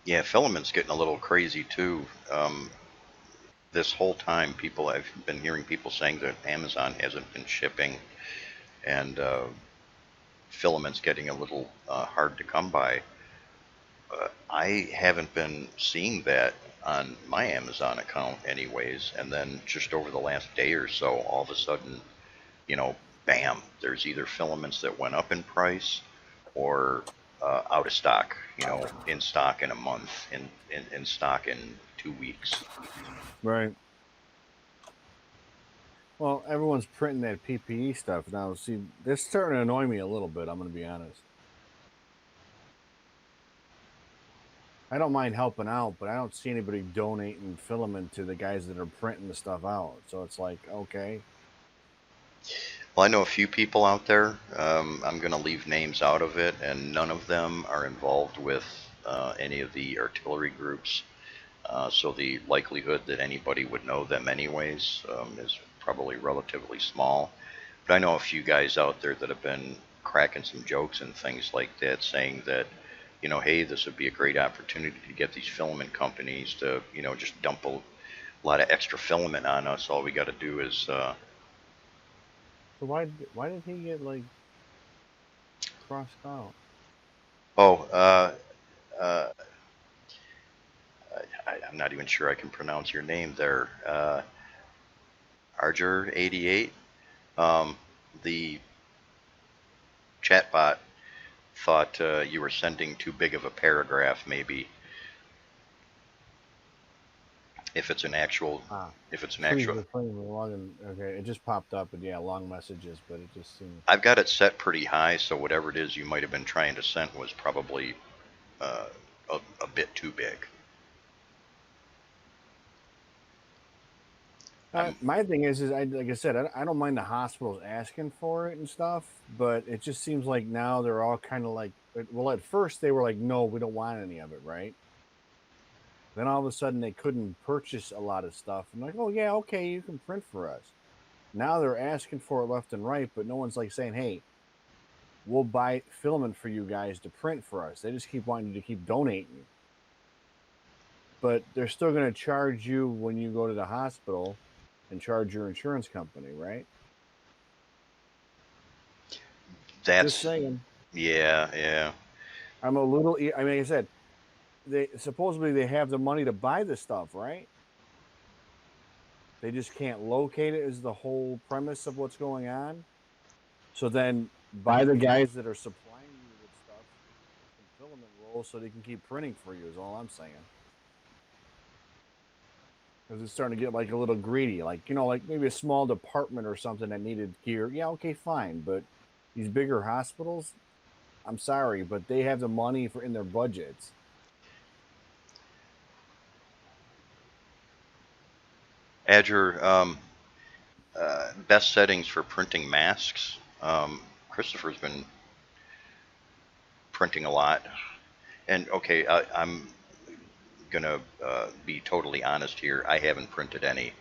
Yeah, filament's getting a little crazy too. This whole time, I've been hearing people saying that Amazon hasn't been shipping, and filament's getting a little hard to come by. I haven't been seeing that on my Amazon account, anyways. And then just over the last day or so, all of a sudden, you know, bam, there's either filaments that went up in price or out of stock, in stock in a month, in stock in 2 weeks. Right. Well, everyone's printing that PPE stuff now. See, this starting to annoy me a little bit. I'm going to be honest. I don't mind helping out, but I don't see anybody donating filament to the guys that are printing the stuff out. So it's like, okay, Well, I know a few people out there. I'm going to leave names out of it, and none of them are involved with any of the artillery groups. So the likelihood that anybody would know them anyways is probably relatively small. But I know a few guys out there that have been cracking some jokes and things like that, saying that, hey, this would be a great opportunity to get these filament companies to, just dump a lot of extra filament on us. All we got to do is, so why did he get like crossed out? oh, uh, I'm not even sure I can pronounce your name there, Arger88. The chatbot thought you were sending too big of a paragraph, maybe. If it's an actual, Ah, if it's an please actual, refrain from long and okay. It just popped up, and yeah, long messages, but it just seemed. I've got it set pretty high, so whatever it is you might have been trying to send was probably uh, a bit too big. I'm, My thing is I like I said, I don't mind the hospitals asking for it and stuff, but it just seems like now they're all kind of like, well, at first they were like, no, we don't want any of it, right? Then all of a sudden they couldn't purchase a lot of stuff. I'm like, oh yeah, okay, you can print for us. Now they're asking for it left and right, but no one's like saying, hey, we'll buy filament for you guys to print for us. They just keep wanting you to keep donating, but they're still going to charge you when you go to the hospital and charge your insurance company, right? Just that's, saying. yeah, yeah. I'm a little. I mean, like I said, they supposedly they have the money to buy the stuff, right? They just can't locate it. Is the whole premise of what's going on? So then, buy the guys that are supplying you with stuff some filament rolls so they can keep printing for you. Is all I'm saying. Because it's starting to get like a little greedy, like like maybe a small department or something that needed gear. Yeah, okay, fine, but these bigger hospitals, I'm sorry, but they have the money for in their budgets. Azure, best settings for printing masks. Christopher's been printing a lot. And okay, I'm gonna be totally honest here. I haven't printed any.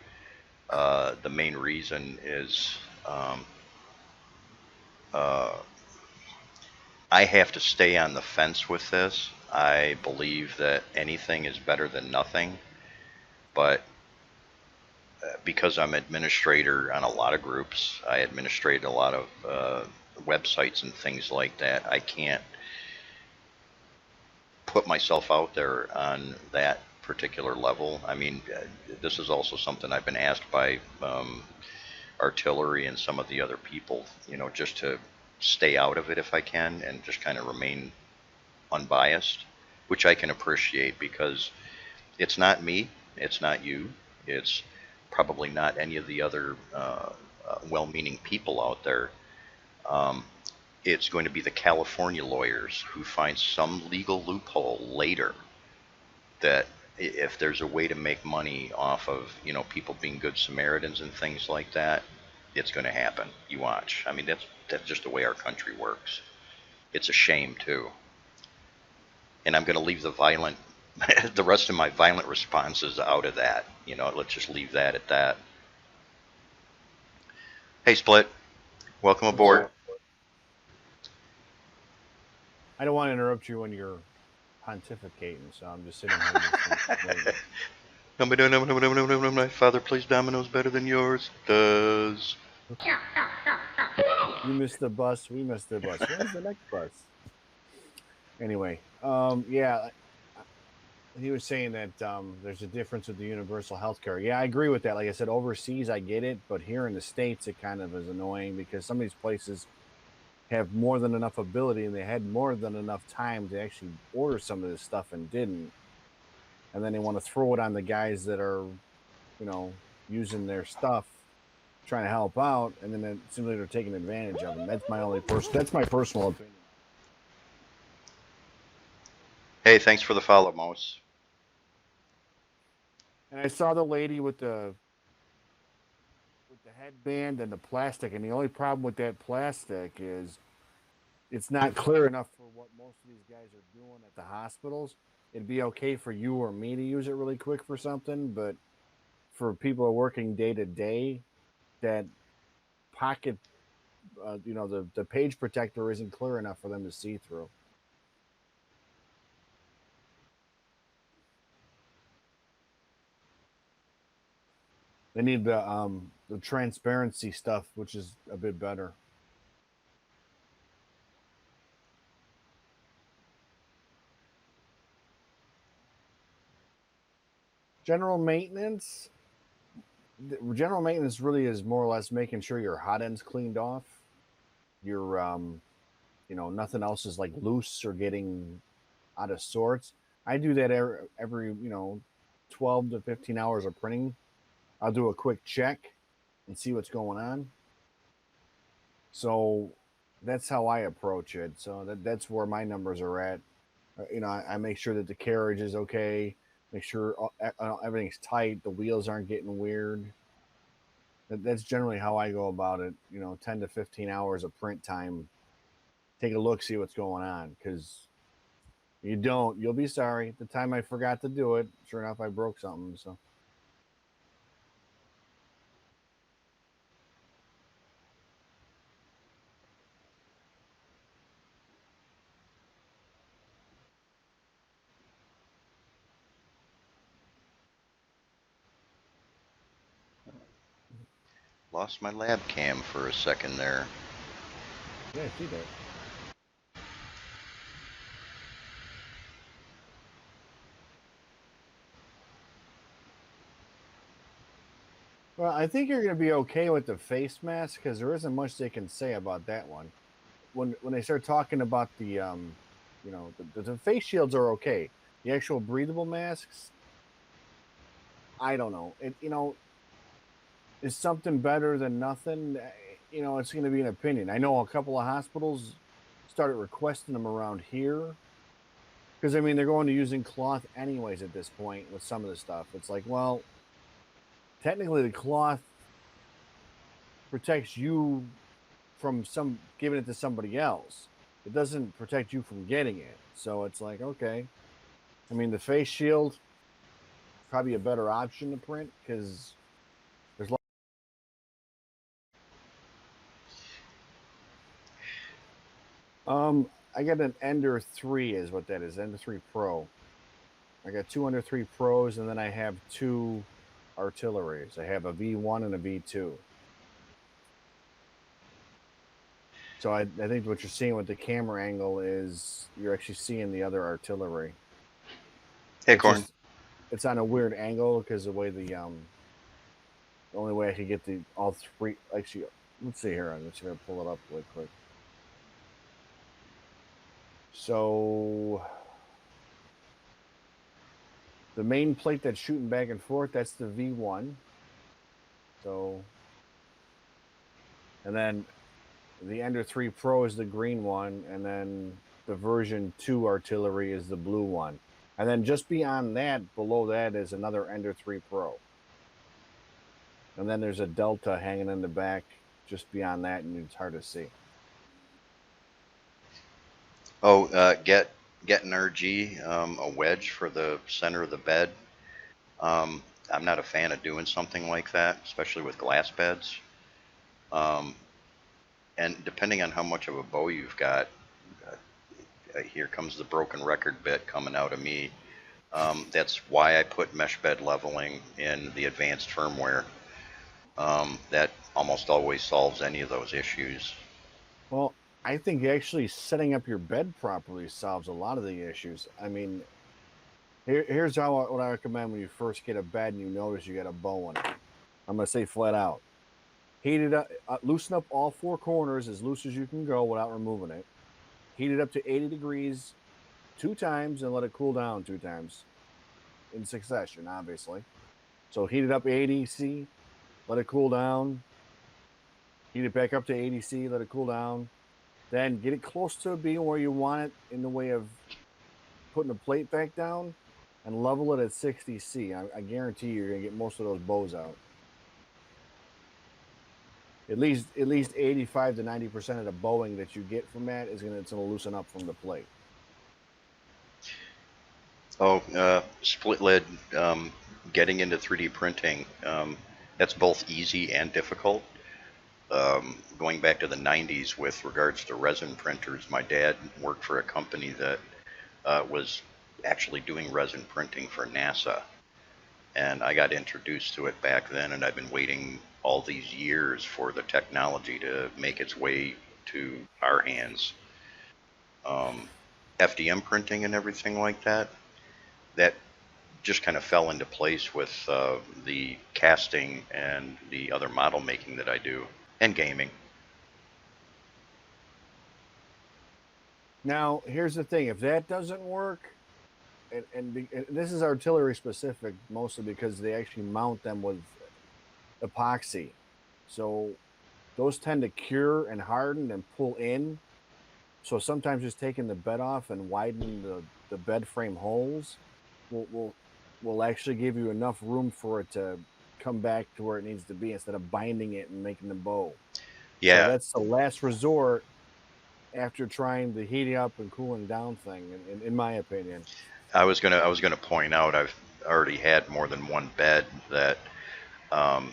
The main reason is uh, I have to stay on the fence with this. I believe that anything is better than nothing, but because I'm administrator on a lot of groups, I administrate a lot of websites and things like that. I can't put myself out there on that particular level. I mean, this is also something I've been asked by artillery and some of the other people, just to stay out of it if I can and just kind of remain unbiased, which I can appreciate because it's not me, it's not you, it's probably not any of the other well meaning people out there. Um, it's going to be the California lawyers who find some legal loophole later that if there's a way to make money off of people being good Samaritans and things like that, it's going to happen. You watch. I mean, that's just the way our country works. It's a shame too. And I'm going to leave the violent, the rest of my violent responses out of that. Let's just leave that at that. Hey, Split, welcome What's aboard. up? I don't want to interrupt you when you're pontificating, so I'm just sitting here just waiting. My father plays dominoes better than yours does. You missed the bus. We missed the bus. When's the next bus? Anyway, yeah, he was saying that there's a difference with the universal health care. Yeah, I agree with that. Like I said, overseas, I get it, but here in the States, it kind of is annoying because some of these places have more than enough ability and they had more than enough time to actually order some of this stuff and didn't. And then they want to throw it on the guys that are, using their stuff, trying to help out, and then it seems like they're taking advantage of them. That's my personal opinion. Hey, thanks for the follow, Mouse. And I saw the lady with the headband and the plastic, and the only problem with that plastic is it's not clear enough for what most of these guys are doing at the hospitals. It'd be okay for you or me to use it really quick for something, but for people who are working day to day, that pocket, the page protector isn't clear enough for them to see through. They need the transparency stuff, which is a bit better. General maintenance. General maintenance really is more or less making sure your hot end's cleaned off. Your nothing else is like loose or getting out of sorts. I do that every 12 to 15 hours of printing. I'll do a quick check and see what's going on. So that's how I approach it. So that's where my numbers are at. I make sure that the carriage is okay. Make sure everything's tight. The wheels aren't getting weird. That's generally how I go about it. 10 to 15 hours of print time. Take a look, see what's going on. Because you'll be sorry. At the time I forgot to do it, sure enough, I broke something. So. Lost my lab cam for a second there. Yeah, I see that. Well, I think you're going to be okay with the face mask because there isn't much they can say about that one. When they start talking about the the face shields are okay. The actual breathable masks, I don't know. Is something better than nothing? It's going to be an opinion. I know a couple of hospitals started requesting them around here because they're going to using cloth anyways at this point with some of the stuff. It's like, well, technically the cloth protects you from giving it to somebody else. It doesn't protect you from getting it. So it's like, okay. The face shield probably a better option to print because there's I got an Ender 3 is what that is. Ender 3 Pro. I got two Ender 3 Pros and then I have two artilleries. I have a V1 and a V2. So I think what you're seeing with the camera angle is you're actually seeing the other artillery. Hey, Corn. It's on a weird angle because the way the only way I could get all three. Actually, let's see here. I'm just gonna pull it up really quick. So the main plate that's shooting back and forth, that's the V1. So, and then the Ender 3 Pro is the green one, and then the version 2 artillery is the blue one. And then just beyond that, below that is another Ender 3 Pro. And then there's a Delta hanging in the back just beyond that, and it's hard to see. Oh, get an RG, a wedge for the center of the bed. I'm not a fan of doing something like that, especially with glass beds. And depending on how much of a bow you've got, here comes the broken record bit coming out of me. That's why I put mesh bed leveling in the advanced firmware. That almost always solves any of those issues. Well, I think actually setting up your bed properly solves a lot of the issues. I mean, here's what I recommend when you first get a bed and you notice you got a bow in it. I'm gonna say flat out, heat it up, loosen up all four corners as loose as you can go without removing it. Heat it up to 80 degrees 2 times and let it cool down 2 times in succession, obviously. So heat it up 80 C, let it cool down. Heat it back up to 80 C, let it cool down. Then get it close to being where you want it in the way of putting the plate back down and level it at 60 C. I guarantee you're gonna get most of those bows out. At least 85 to 90% of the bowing that you get from that is gonna loosen up from the plate. Oh, split lid, getting into 3D printing, that's both easy and difficult. Going back to the 90s with regards to resin printers, my dad worked for a company that was actually doing resin printing for NASA. And I got introduced to it back then, and I've been waiting all these years for the technology to make its way to our hands. FDM printing and everything like that, that just kind of fell into place with the casting and the other model making that I do, and gaming. Now, here's the thing: if that doesn't work, and this is artillery specific, mostly because they actually mount them with epoxy, so those tend to cure and harden and pull in. So sometimes just taking the bed off and widening the bed frame holes will actually give you enough room for it to come back to where it needs to be instead of binding it and making the bow. So Yeah, that's the last resort after trying the heating up and cooling down thing, in my opinion. I was gonna point out I've already had more than one bed that, um,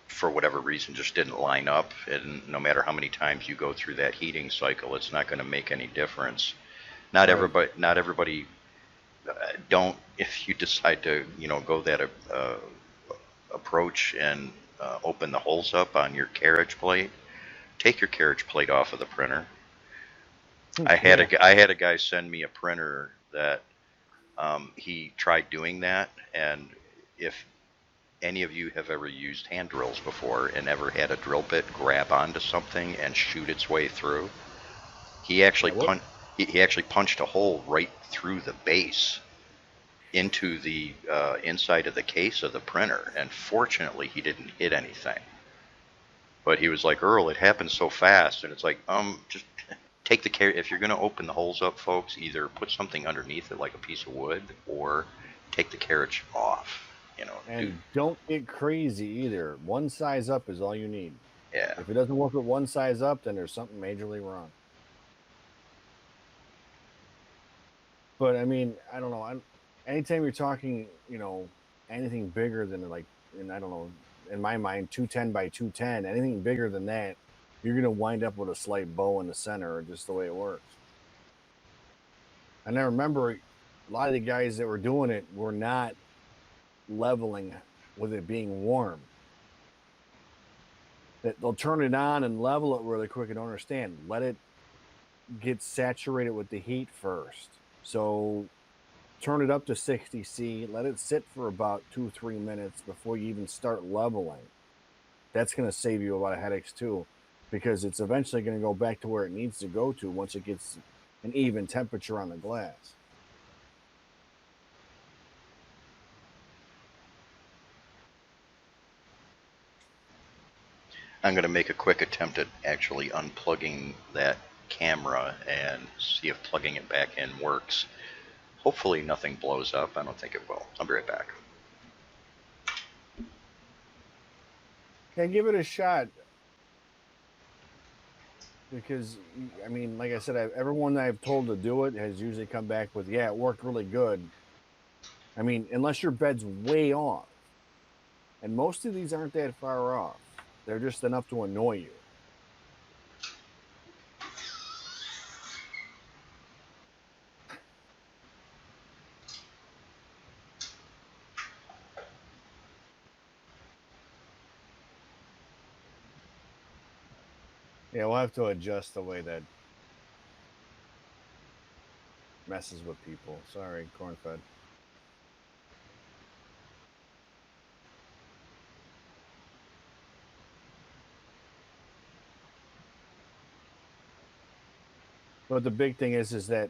for whatever reason, just didn't line up, and no matter how many times you go through that heating cycle, it's not going to make any difference. Right. Not everybody, don't. If you decide to, go that approach and open the holes up on your carriage plate, take your carriage plate off of the printer. Yeah. I had a guy send me a printer that, he tried doing that, and if any of you have ever used hand drills before and ever had a drill bit grab onto something and shoot its way through, he actually Yeah. What? he actually punched a hole right through the base into the inside of the case of the printer, and fortunately he didn't hit anything. But he was like, Earl, it happened so fast. And it's like, just take the care. If you're going to open the holes up, folks, either put something underneath it like a piece of wood, or take the carriage off. Do. And don't get crazy either. One size up is all you need. Yeah. If it doesn't work with one size up, then there's something majorly wrong. But I mean, I don't know. Anytime you're talking, anything bigger than like, and I don't know, in my mind, 210 by 210, anything bigger than that, you're gonna wind up with a slight bow in the center, just the way it works. And I remember a lot of the guys that were doing it were not leveling with it being warm. That they'll turn it on and level it really quick and don't understand. Let it get saturated with the heat first. So turn it up to 60 C, let it sit for about 2-3 minutes before you even start leveling. That's going to save you a lot of headaches too, because it's eventually going to go back to where it needs to go to once it gets an even temperature on the glass. I'm going to make a quick attempt at actually unplugging that camera and see if plugging it back in works. Hopefully nothing blows up. I don't think it will. I'll be right back. Okay, give it a shot, because I mean, like I said, everyone that I've told to do it has usually come back with, yeah, it worked really good. I mean, unless your bed's way off, and most of these aren't that far off, they're just enough to annoy you. Yeah, we'll have to adjust the way that messes with people. Sorry, corn-fed. But the big thing is that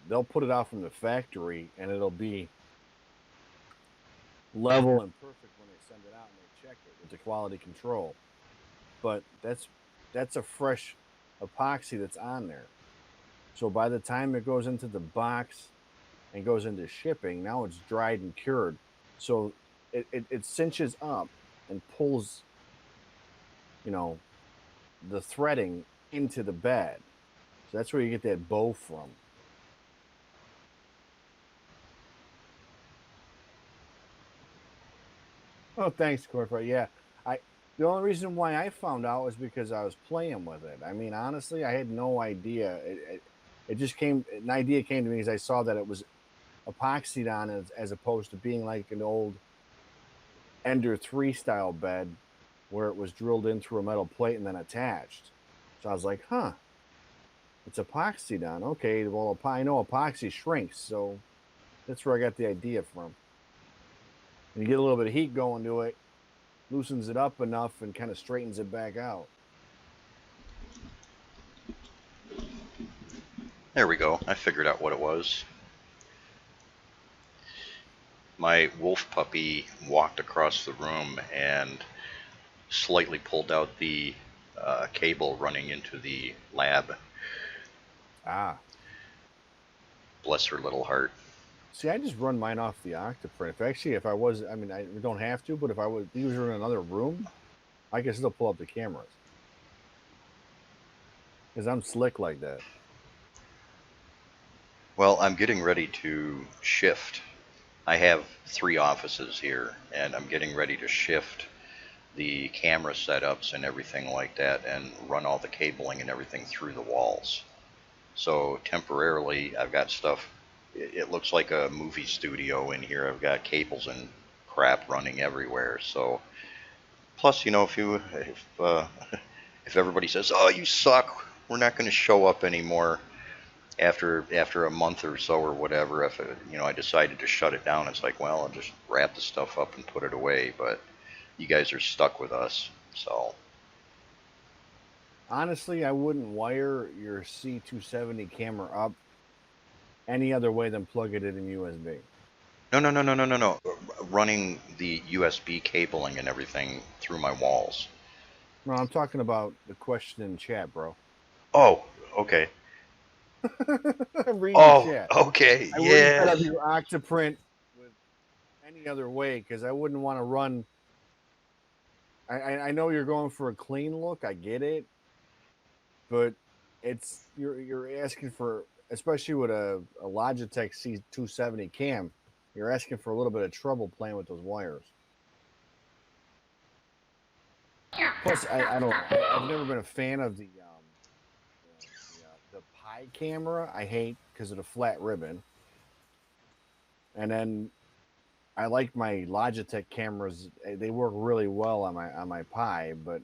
they'll put it out from the factory and it'll be level and perfect when they send it out and they check it with the quality control. But that's a fresh epoxy that's on there. So by the time it goes into the box and goes into shipping, now it's dried and cured. So it cinches up and pulls, you know, the threading into the bed. So that's where you get that bow from. Oh, thanks, Corporate. Yeah, I. The only reason why I found out was because I was playing with it. I mean, honestly, I had no idea. It just came. An idea came to me as I saw that it was epoxied on as opposed to being like an old Ender 3 style bed where it was drilled in through a metal plate and then attached. So I was like, huh, it's epoxied on. Okay, well, I know epoxy shrinks, so that's where I got the idea from. And you get a little bit of heat going to it, loosens it up enough, and kind of straightens it back out. There we go. I figured out what it was. My wolf puppy walked across the room and slightly pulled out the cable running into the lab. Ah, Bless her little heart. see, I just run mine off the Octoprint. If actually, if I was, I mean, I don't have to, but if I was these were in another room, I can still pull up the cameras because I'm slick like that. Well, I'm getting ready to shift. I have 3 offices here, and I'm getting ready to shift the camera setups and everything like that and run all the cabling and everything through the walls. So temporarily, I've got stuff. It looks like a movie studio in here. I've got cables and crap running everywhere. So plus, if everybody says, "Oh, you suck," we're not going to show up anymore after a month or so or whatever. If I decided to shut it down, it's like, well, I'll just wrap the stuff up and put it away. But you guys are stuck with us, so. Honestly, I wouldn't wire your C270 camera up any other way than plug it in USB. No, no, no, no, no, no, no. Running the USB cabling and everything through my walls. No, I'm talking about the question in chat, bro. Oh, okay. I'm reading Oh, chat. okay. I wouldn't set Yeah. up your Octoprint with any other way because I wouldn't want to run. I know you're going for a clean look. I get it, but you're asking for, especially with a Logitech C270 cam, you're asking for a little bit of trouble playing with those wires. Plus, I don't. I've never been a fan of the Pi camera. I hate because of the flat ribbon. And then I like my Logitech cameras. They work really well on my Pi, but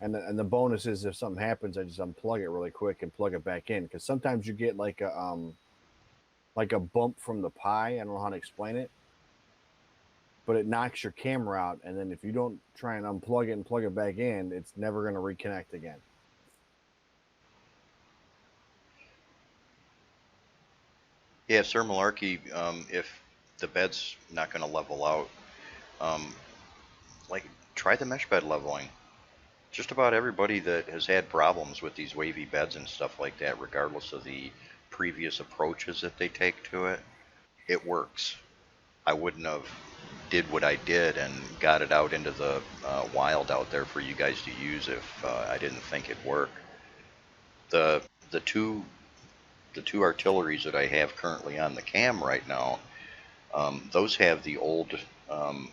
and the bonus is if something happens, I just unplug it really quick and plug it back in. Because sometimes you get like a bump from the Pi. I don't know how to explain it, but it knocks your camera out. And then if you don't try and unplug it and plug it back in, it's never going to reconnect again. Yeah, Sir Malarkey, if the bed's not going to level out, um, like, try the mesh bed leveling. Just about everybody that has had problems with these wavy beds and stuff like that, regardless of the previous approaches that they take to it, it works. I wouldn't have did what I did and got it out into the wild out there for you guys to use if I didn't think it'd work. The the two the two artilleries that I have currently on the cam right now, those have the old um,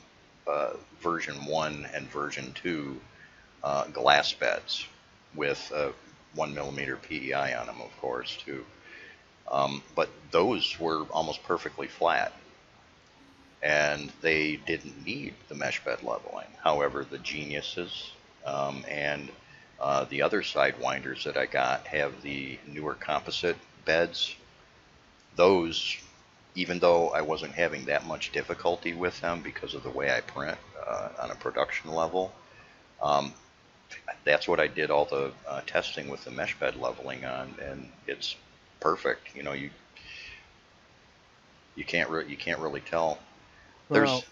version 1 and version 2 glass beds with 1 millimeter PEI on them, of course, too. But those were almost perfectly flat, and they didn't need the mesh bed leveling. However, the Geniuses and The other sidewinders that I got have the newer composite beds. Those, even though I wasn't having that much difficulty with them because of the way I print on a production level, um, that's what I did all the testing with the mesh bed leveling on, and it's perfect. You can't really tell. There's Well,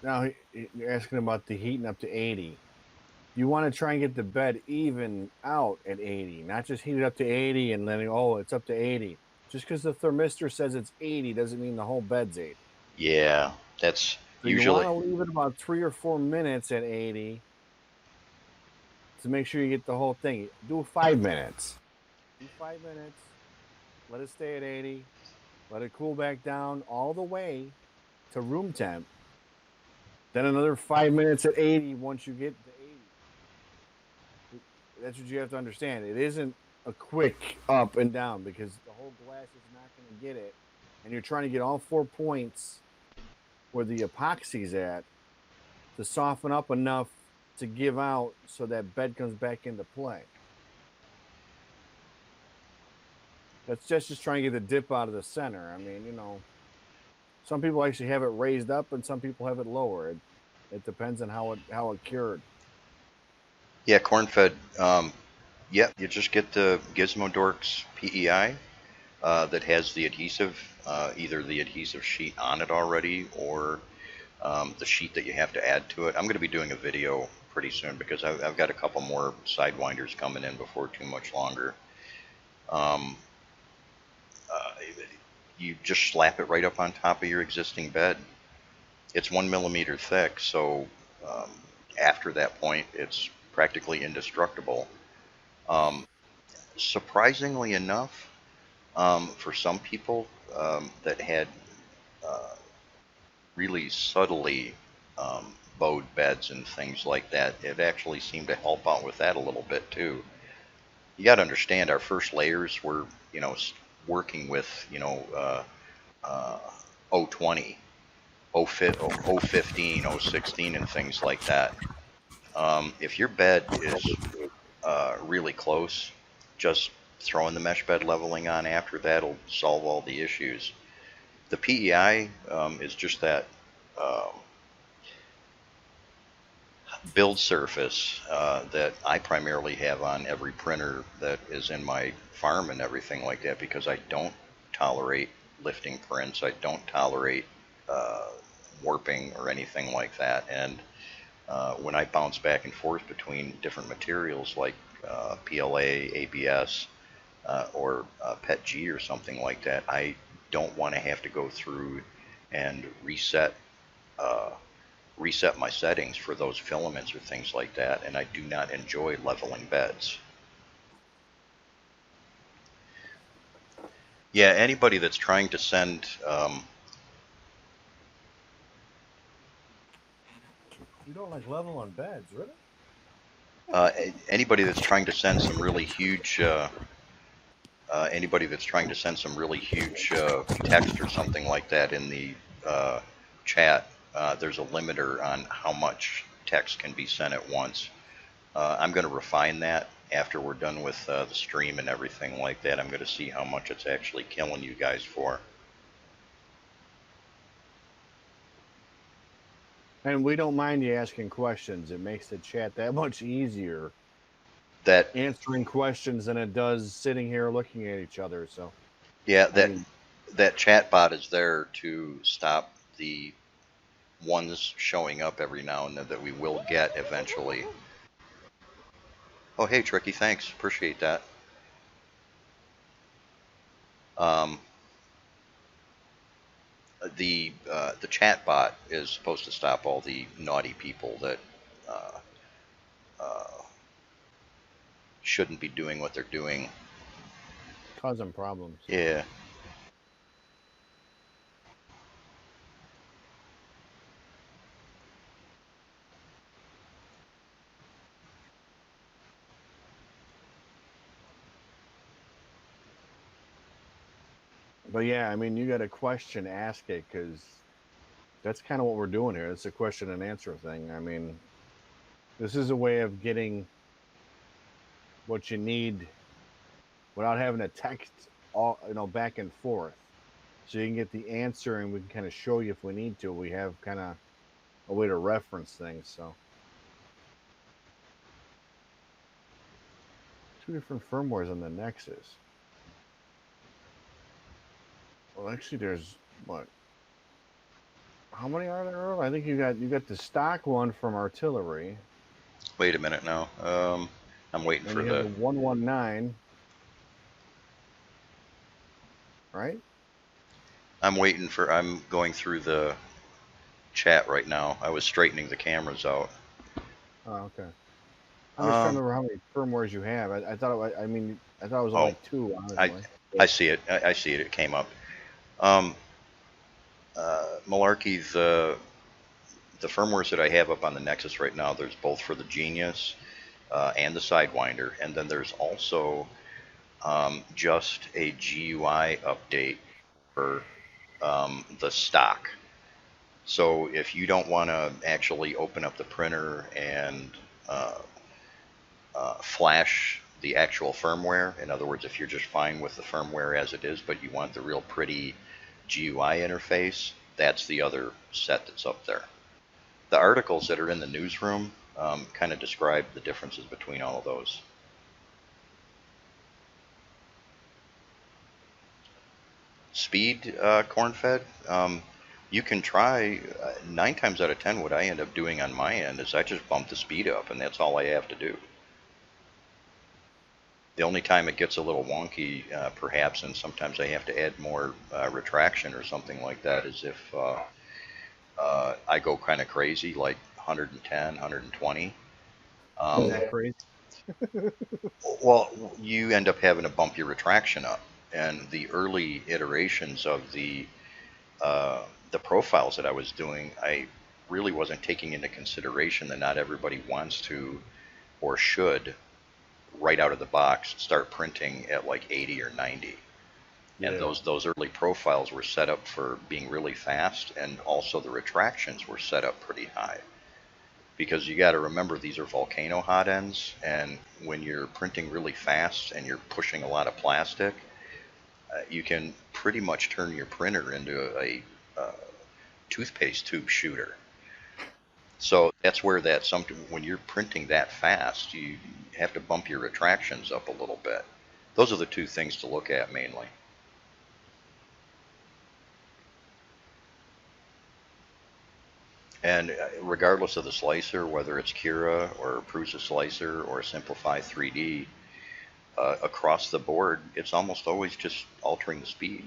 now you're asking about the heating up to 80. You want to try and get the bed even out at 80, not just heat it up to 80 and then, oh, it's up to 80. Just because the thermistor says it's 80 doesn't mean the whole bed's 80. Yeah, that's So you want usually to leave it about 3 or 4 minutes at 80 to make sure you get the whole thing. Do 5 minutes. Do 5 minutes. Let it stay at 80. Let it cool back down all the way to room temp. Then another 5 minutes at 80 once you get to 80. That's what you have to understand. It isn't a quick up and down because the whole glass is not going to get it. And you're trying to get all 4 points where the epoxy's at to soften up enough to give out so that bed comes back into play. That's just trying to get the dip out of the center. I mean, some people actually have it raised up and some people have it lower. It depends on how it cured. yeah, corn fed. Yeah, you just get the Gizmo Dorks PEI that has the adhesive, either the adhesive sheet on it already or the sheet that you have to add to it. I'm going to be doing a video pretty soon because I've got a couple more sidewinders coming in before too much longer. Um, uh, you just slap it right up on top of your existing bed. It's 1 millimeter thick, so um, after that point, it's practically indestructible. Um, Surprisingly enough, for some people that had uh, really subtly bowed beds and things like that, it actually seemed to help out with that a little bit too. You got to understand, our first layers were, working with, uh, 020, 015, 016, and things like that. If your bed is really close, just throwing the mesh bed leveling on after that'll solve all the issues. The PEI is just that um, build surface that I primarily have on every printer that is in my farm and everything like that because I don't tolerate lifting prints. I don't tolerate uh, warping or anything like that. And when I bounce back and forth between different materials like PLA, ABS, or PETG or something like that, I don't want to have to go through and uh, reset my settings for those filaments or things like that, and I do not enjoy leveling beds. Yeah, anybody that's trying to send You don't like level on beds, really? anybody that's trying to send some really huge anybody that's trying to send some really huge text or something like that in the uh, chat, there's a limiter on how much text can be sent at once. I'm going to refine that after we're done with the stream and everything like that. I'm going to see how much it's actually killing you guys for. And we don't mind you asking questions. It makes the chat that much easier That answering questions than it does sitting here looking at each other. So, yeah, I mean, that chat bot is there to stop the ones showing up every now and then that we will get eventually. Oh, hey, Tricky, thanks. Appreciate that. Um, the chat bot is supposed to stop all the naughty people that uh, uh, shouldn't be doing what they're doing. causing problems. Yeah. But yeah, I mean, you got a question, ask it because that's kind of what we're doing here. It's a question and answer thing. I mean, this is a way of getting what you need without having to text all back and forth. So you can get the answer, and we can kind of show you if we need to. We have kind of a way to reference things. So two different firmwares on the Nexus. Well, actually, there's what? How many are there, Earl? I think you got the stock one from Artillery, Wait a minute now. I'm waiting and for you have the the. 119, right? I'm going through the chat right now. I was straightening the cameras out. Oh, okay. I'm just trying to Um, remember how many firmwares you have. I thought I thought it was oh, like two, I honestly. I see it. I see it. It came up. Um, Malarkey, the firmwares that I have up on the Nexus right now, there's both for the Genius and the Sidewinder, and then there's also just a GUI update for the stock. So if you don't want to actually open up the printer and uh, flash the actual firmware, in other words, if you're just fine with the firmware as it is, but you want the real pretty GUI interface, that's the other set that's up there. The articles that are in the newsroom kind of describe the differences between all of those. Speed corn-fed, you can try. 9 times out of 10, what I end up doing on my end is I just bump the speed up, and that's all I have to do. The only time it gets a little wonky, perhaps, and sometimes I have to add more retraction or something like that, is if I go kind of crazy, like 110, 120. Is that crazy? Well, you end up having to bump your retraction up, and the early iterations of the profiles that I was doing, I really wasn't taking into consideration that not everybody wants to or should right out of the box start printing at like 80 or 90. And Yeah. those early profiles were set up for being really fast, and also the retractions were set up pretty high. Because you got to remember these are volcano hot ends, and when you're printing really fast and you're pushing a lot of plastic, you can pretty much turn your printer into a toothpaste tube shooter. So that's where when you're printing that fast, you have to bump your retractions up a little bit. Those are the two things to look at mainly. And regardless of the slicer, whether it's Cura or Prusa Slicer or Simplify 3D, across the board, it's almost always just altering the speed.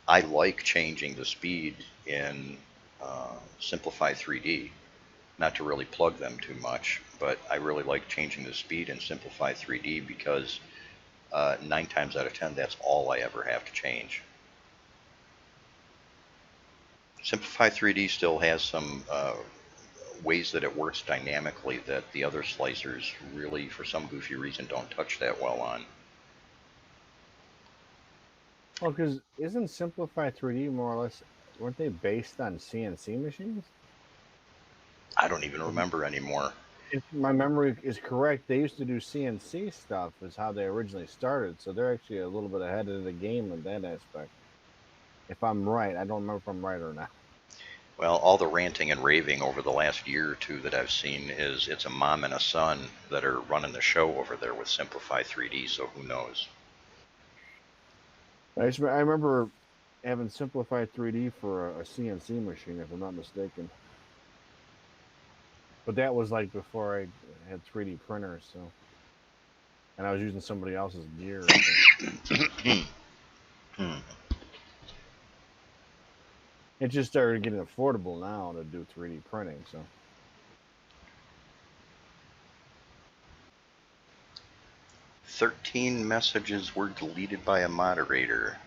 I like changing the speed in Simplify 3D, not to really plug them too much, but I really like changing the speed in Simplify 3D because 9 times out of 10, that's all I ever have to change. Simplify 3D still has some ways that it works dynamically that the other slicers really, for some goofy reason, don't touch that well on. Well, because isn't Simplify 3D more or less, weren't they based on CNC machines? I don't even remember anymore. If my memory is correct, they used to do CNC stuff, is how they originally started. So they're actually a little bit ahead of the game in that aspect. If I'm right, I don't remember if I'm right or not. Well, all the ranting and raving over the last year or two that I've seen is it's a mom and a son that are running the show over there with Simplify 3D, so who knows? I remember having Simplified 3D for a CNC machine, if I'm not mistaken. But that was like before I had 3D printers, so, and I was using somebody else's gear. So. It just started getting affordable now to do 3D printing. So 13 messages were deleted by a moderator.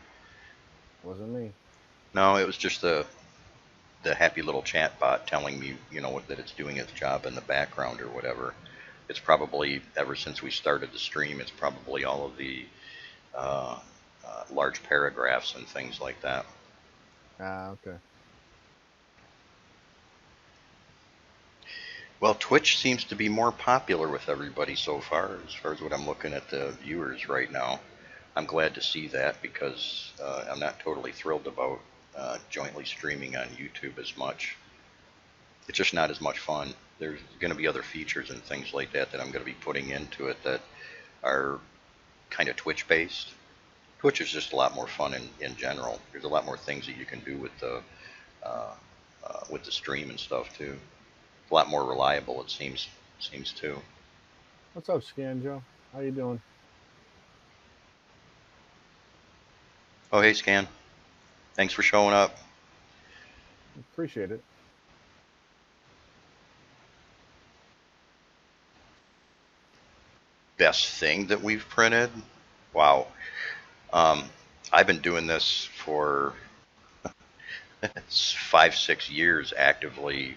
wasn't me. No, it was just the happy little chat bot telling me, that it's doing its job in the background or whatever. It's probably, ever since we started the stream, it's probably all of the uh, large paragraphs and things like that. Ah, okay. Well, Twitch seems to be more popular with everybody so far as what I'm looking at the viewers right now. I'm glad to see that because I'm not totally thrilled about jointly streaming on YouTube as much. It's just not as much fun. There's going to be other features and things like that that I'm going to be putting into it that are kind of Twitch based. Twitch is just a lot more fun in general. There's a lot more things that you can do uh, with the stream and stuff too. A lot more reliable it seems too. What's up, Scanjo? How you doing? Oh hey Scan, thanks for showing up. Appreciate it. Best thing that we've printed? Wow. Um, I've been doing this for 5 6 years actively,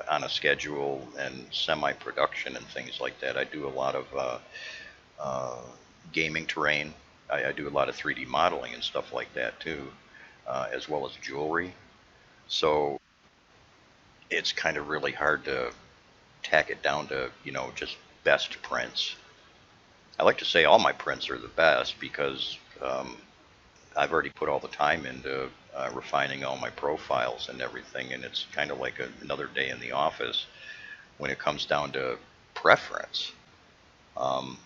on a schedule and semi-production and things like that. I do a lot of uh, gaming terrain. I do a lot of 3D modeling and stuff like that too, as well as jewelry. So it's kind of really hard to tack it down to, just best prints. I like to say all my prints are the best because I've already put all the time into refining all my profiles and everything, and it's kind of like another day in the office when it comes down to preference. Um,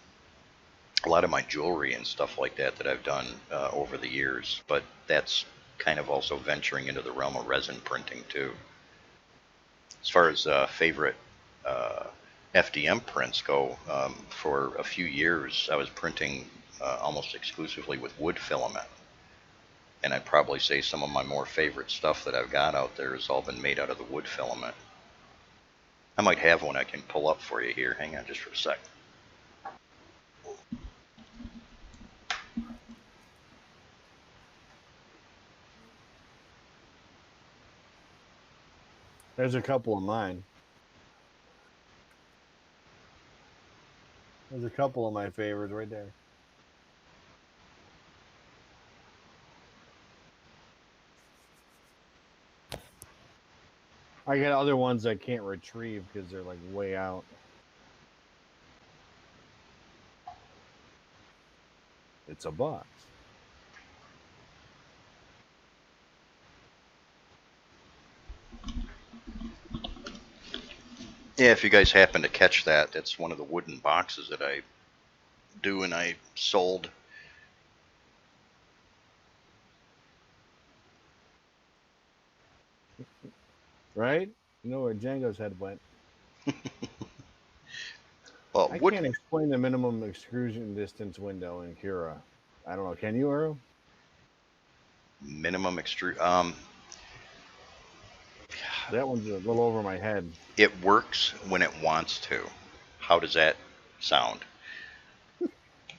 a lot of my jewelry and stuff like that I've done over the years, but that's kind of also venturing into the realm of resin printing too. As far as favorite uh, FDM prints go, for a few years I was printing almost exclusively with wood filament. And I'd probably say some of my more favorite stuff that I've got out there has all been made out of the wood filament. I might have one I can pull up for you here. Hang on just for a sec. There's a couple of mine. There's a couple of my favorites right there. I got other ones I can't retrieve because they're like way out. It's a box. Yeah, if you guys happen to catch that, that's one of the wooden boxes that I do and I sold. Right? You know where Django's head went. Well, I wood can't explain the minimum extrusion distance window in Cura. I don't know. Can you, Earl? minimum extrude. That one's a little over my head. It works when it wants to. How does that sound?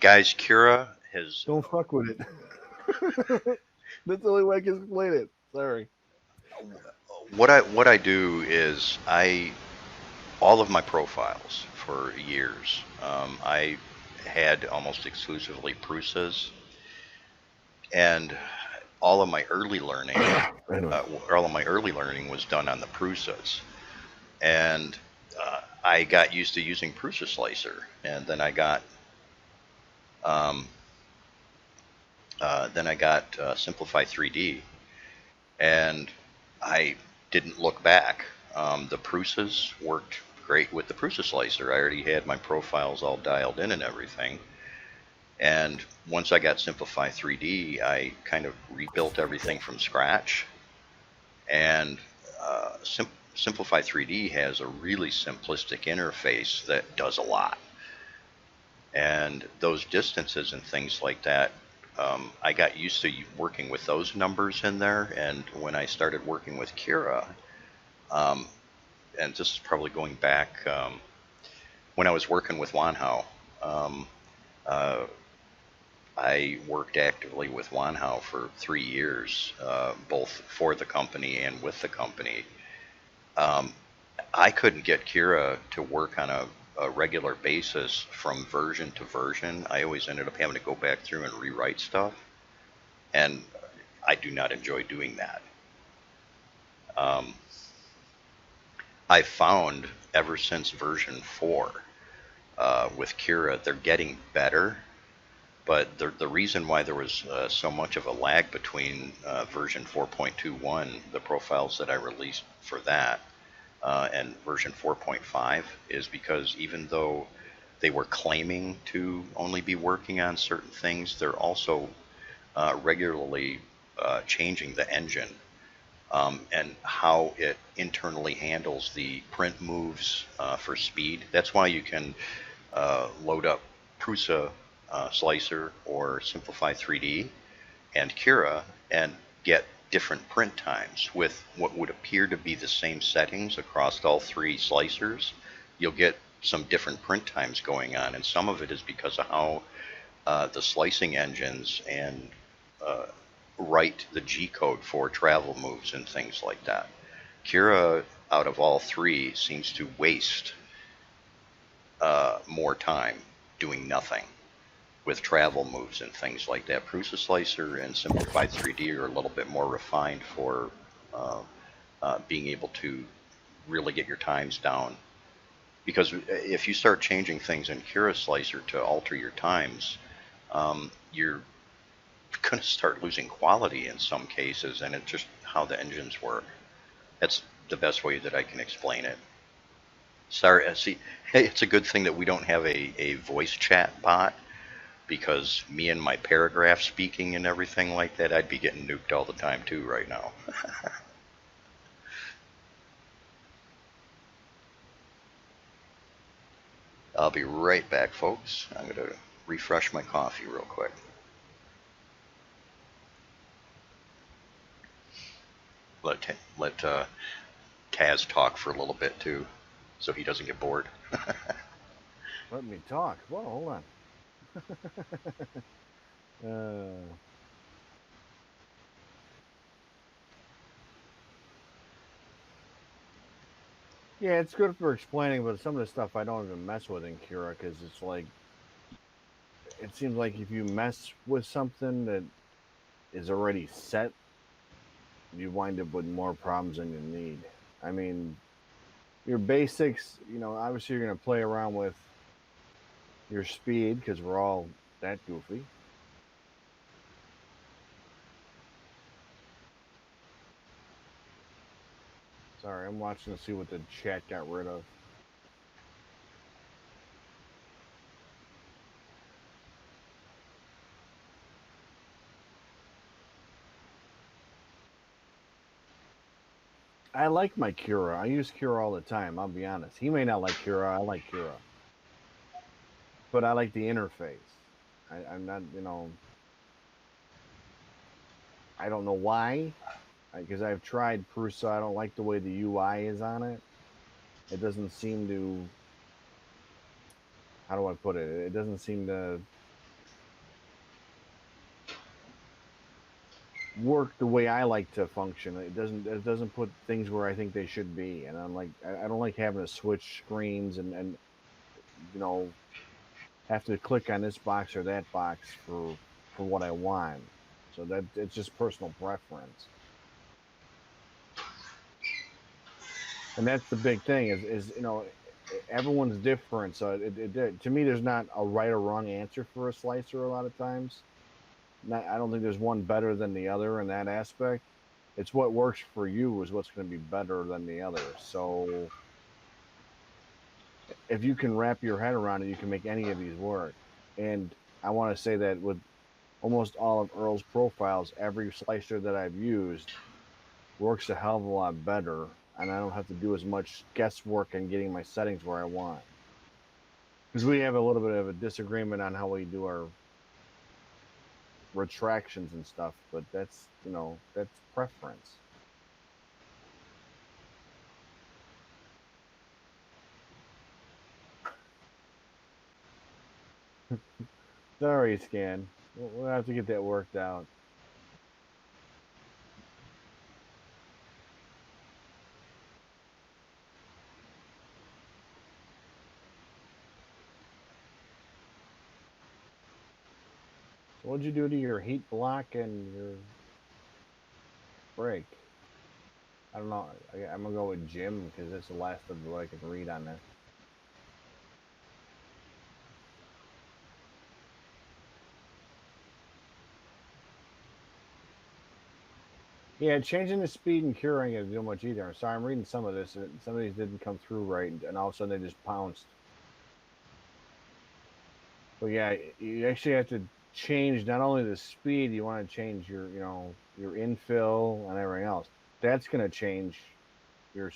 Guys, Cura has Don't fuck with it. That's the only way I can explain it. Sorry. what I do is I all of my profiles for years. I had almost exclusively Prusas, and all of my early learning, Anyway. all of my early learning was done on the Prusas, and I got used to using Prusa Slicer, and um, then I got Simplify 3D, and I didn't look back. The Prusas worked great with the Prusa Slicer. I already had my profiles all dialed in and everything. And once I got Simplify 3D, I kind of rebuilt everything from scratch. And Simplify 3D has a really simplistic interface that does a lot. And those distances and things like that, I got used to working with those numbers in there. And when I started working with Kira, um, and this is probably going back when I was working with Wanhao, um, uh, I worked actively with Wanhao for 3 years, both for the company and with the company. Um, I couldn't get Kira to work on a regular basis from version to version. I always ended up having to go back through and rewrite stuff, and I do not enjoy doing that. Um, I found ever since version 4 with Cura. They're getting better, but the reason why there was so much of a lag between version 4.21, the profiles that I released for that, and version 4.5 is because even though they were claiming to only be working on certain things, they're also regularly changing the engine and how it internally handles the print moves for speed. That's why you can load up Prusa Slicer or Simplify 3D and Cura and get different print times with what would appear to be the same settings across all three slicers. You'll get some different print times going on, and some of it is because of how the slicing engines and uh, write the G code for travel moves and things like that. Cura, out of all three, seems to waste more time doing nothing with travel moves and things like that. Prusa Slicer and Simplified 3D are a little bit more refined for being able to really get your times down. Because if you start changing things in Cura Slicer to alter your times, you're going to start losing quality in some cases, and it's just how the engines work. That's the best way that I can explain it. Sorry, see, it's a good thing that we don't have a voice chat bot because me and my paragraph speaking and everything like that, I'd be getting nuked all the time too right now. I'll be right back, folks. I'm going to refresh my coffee real quick. Let Taz talk for a little bit too, so he doesn't get bored. Let me talk. Whoa, hold on. Yeah, it's good for explaining, but some of the stuff I don't even mess with in Cura because it's like, it seems like if you mess with something that is already set, you wind up with more problems than you need. I mean, your basics, obviously you're going to play around with your speed because we're all that goofy. Sorry, I'm watching to see what the chat got rid of. I like my Cura. I use Cura all the time. I'll be honest. He may not like Cura. I like Cura. But I like the interface. I'm not, I don't know why. Because I've tried Prusa. I don't like the way the UI is on it. It doesn't seem to. How do I put it? It doesn't seem to work the way I like to function. It doesn't put things where I think they should be. And I'm like, I don't like having to switch screens and have to click on this box or that box for what I want. So that it's just personal preference. And that's the big thing is everyone's different. So to me, there's not a right or wrong answer for a slicer a lot of times. I don't think there's one better than the other in that aspect. It's what works for you is what's going to be better than the other. So if you can wrap your head around it, you can make any of these work. And I want to say that with almost all of Earl's profiles, every slicer that I've used works a hell of a lot better, and I don't have to do as much guesswork in getting my settings where I want. Because we have a little bit of a disagreement on how we do our retractions and stuff, but that's preference. Sorry, Scan. We'll have to get that worked out. So what'd you do to your heat block and your brake? I don't know. I'm gonna go with Jim because that's the last of what I can read on there. Yeah, changing the speed and curing isn't do much either. So I'm reading some of this, and some of these didn't come through right, and all of a sudden they just pounced. But yeah, you actually have to change not only the speed, you want to change your, your infill and everything else. That's going to change your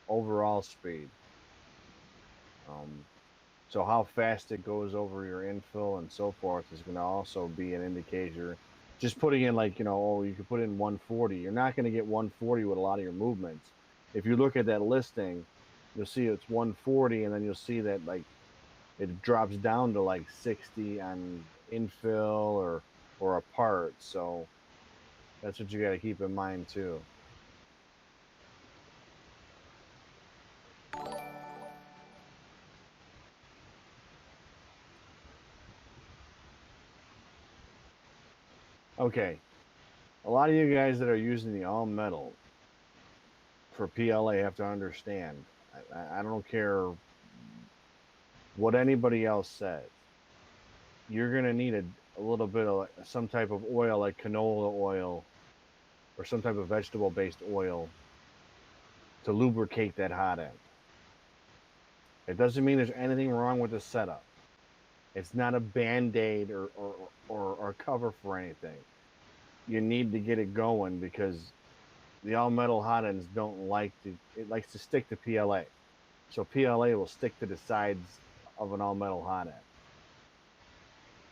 overall speed. Um, so how fast it goes over your infill and so forth is going to also be an indicator. Just putting in like, oh, you could put in 140. You're not going to get 140 with a lot of your movements. If you look at that listing, you'll see it's 140, and then you'll see that like it drops down to like 60 on infill or a part. So that's what you got to keep in mind too. Okay, a lot of you guys that are using the all metal for PLA have to understand. I don't care what anybody else says. You're gonna need a little bit of some type of oil, like canola oil or some type of vegetable-based oil, to lubricate that hot end. It doesn't mean there's anything wrong with the setup. It's not a band-aid or cover for anything. You need to get it going because the all metal hot ends don't like to, it likes to stick to PLA. So PLA will stick to the sides of an all metal hot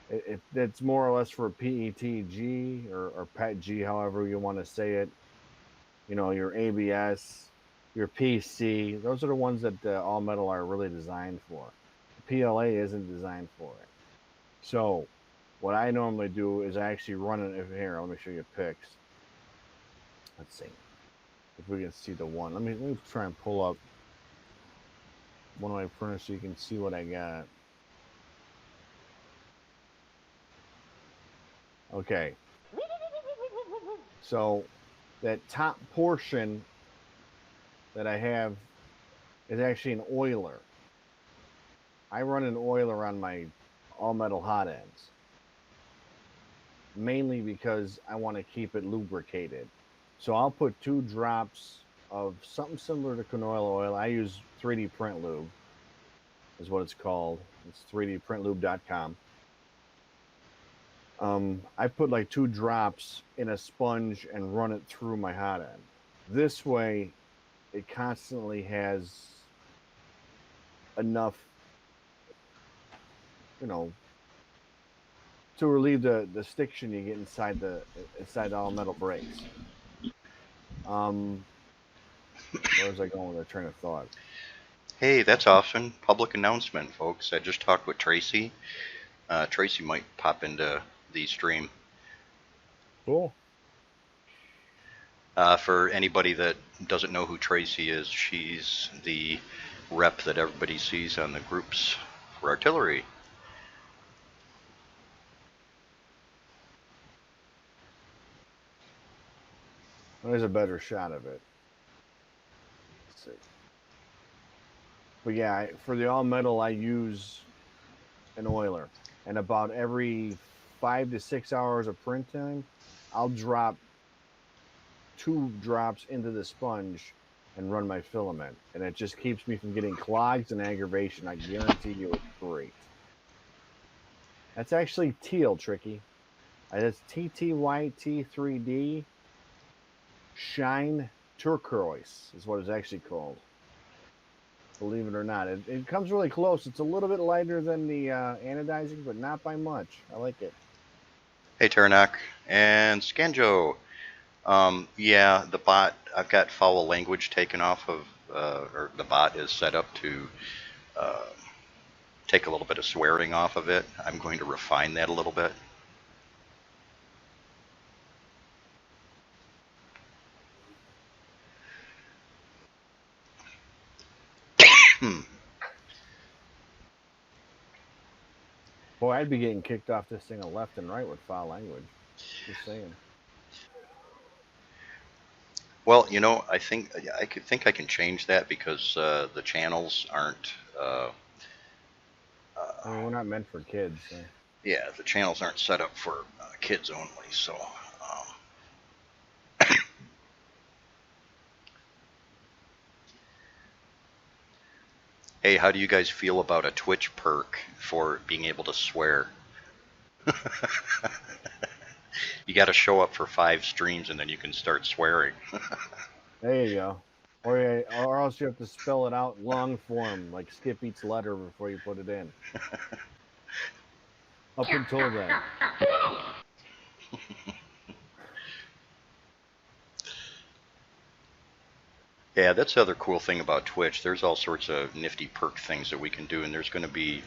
end. It's more or less for PETG or PETG, however you want to say it. Your ABS, your PC, those are the ones that all metal are really designed for. PLA isn't designed for it. So what I normally do is I actually run it here. Let me show you pics. Let's see if we can see the one. Let me try and pull up one of my printers so you can see what I got. Okay. So that top portion that I have is actually an oiler. I run an oiler on my all metal hot ends, mainly because I want to keep it lubricated. So I'll put 2 drops of something similar to canola oil. I use 3D Print Lube, is what it's called. It's 3dprintlube.com. I put like 2 drops in a sponge and run it through my hot end. This way, it constantly has enough, to relieve the stiction you get inside the all metal brakes. Where was I going with a train of thought? Hey, that's awesome. Public announcement, folks. I just talked with Tracy. Tracy might pop into the stream. Cool. For anybody that doesn't know who Tracy is, she's the rep that everybody sees on the groups for artillery. There's a better shot of it. Let's see. But yeah, for the all metal, I use an oiler, and about every 5 to 6 hours of print time, I'll drop 2 drops into the sponge and run my filament, and it just keeps me from getting clogs and aggravation. I guarantee you, it's great. That's actually teal, Tricky. That's TTYT3D Shine Turquoise is what it's actually called. Believe it or not, it comes really close. It's a little bit lighter than the anodizing, but not by much. I like it. Hey, Tarnak and Scanjo. Yeah, the bot, I've got foul language taken off of, or the bot is set up to take a little bit of swearing off of it. I'm going to refine that a little bit. Boy, I'd be getting kicked off this thing left and right with foul language. Just saying. Well, I think I can change that because the channels aren't. I mean, we're not meant for kids, so. Yeah, the channels aren't set up for kids only. So, hey, how do you guys feel about a Twitch perk for being able to swear? You got to show up for 5 streams and then you can start swearing. There you go. Or else you have to spell it out long form, like skip each letter before you put it in. Up until then. Yeah, that's the other cool thing about Twitch. There's all sorts of nifty perk things that we can do, and there's going to be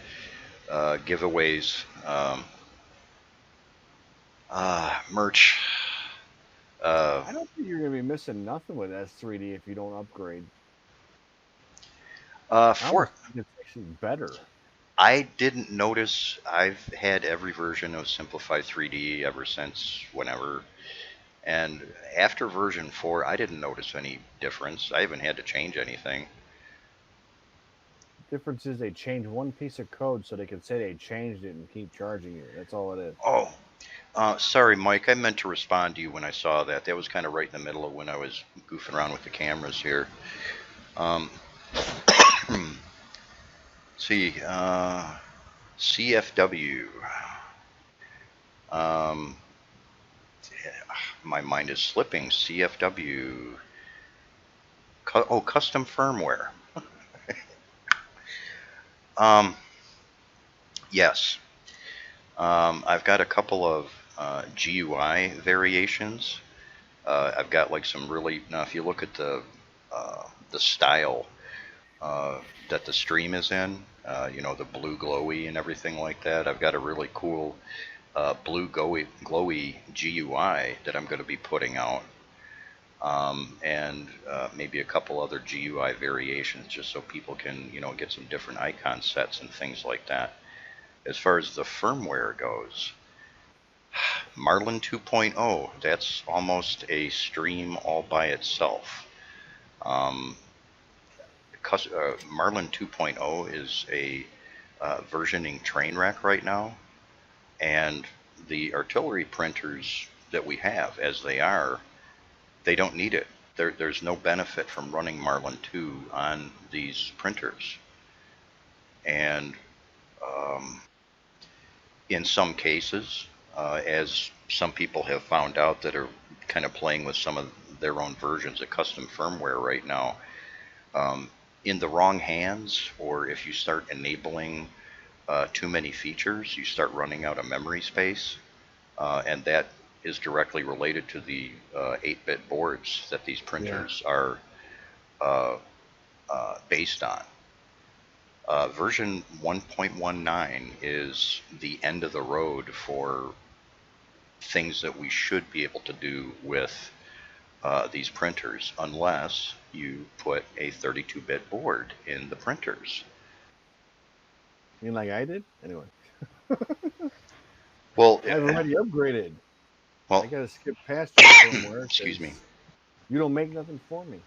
giveaways, merch. I don't think you're gonna be missing nothing with S3D if you don't upgrade. For It's actually better. I didn't notice. I've had every version of Simplified 3D ever since whenever. And after version 4, I didn't notice any difference. I haven't had to change anything. The difference is they changed one piece of code so they can say they changed it and keep charging you. That's all it is. Oh, sorry, Mike. I meant to respond to you when I saw that. That was kind of right in the middle of when I was goofing around with the cameras here. See, CFW. My mind is slipping. CFW. Custom firmware. Yes. I've got a couple of GUI variations. I've got like some really, now if you look at the style that the stream is in, the blue glowy and everything like that. I've got a really cool blue glowy GUI that I'm going to be putting out. And maybe a couple other GUI variations just so people can, get some different icon sets and things like that. As far as the firmware goes, Marlin 2.0, that's almost a stream all by itself. Marlin 2.0 is a versioning train wreck right now, and the artillery printers that we have, as they are, they don't need it. There's no benefit from running Marlin 2 on these printers. And in some cases, as some people have found out that are kind of playing with some of their own versions of custom firmware right now, in the wrong hands, or if you start enabling too many features, you start running out of memory space, and that is directly related to the 8-bit boards that these printers are based on. Version 1.19 is the end of the road for things that we should be able to do with these printers, unless you put a 32-bit board in the printers. You mean like I did? Anyway. Well, I've already upgraded. Well, I gotta skip past your firmware. Excuse me. You don't make nothing for me.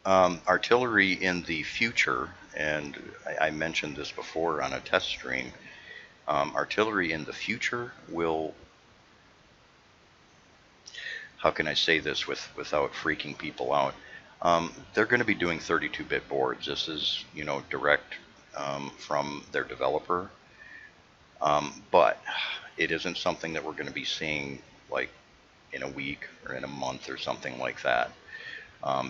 Artillery in the future, and I mentioned this before on a test stream, artillery in the future will, how can I say this without freaking people out? They're going to be doing 32-bit boards. This is, direct from their developer. But it isn't something that we're going to be seeing like in a week or in a month or something like that.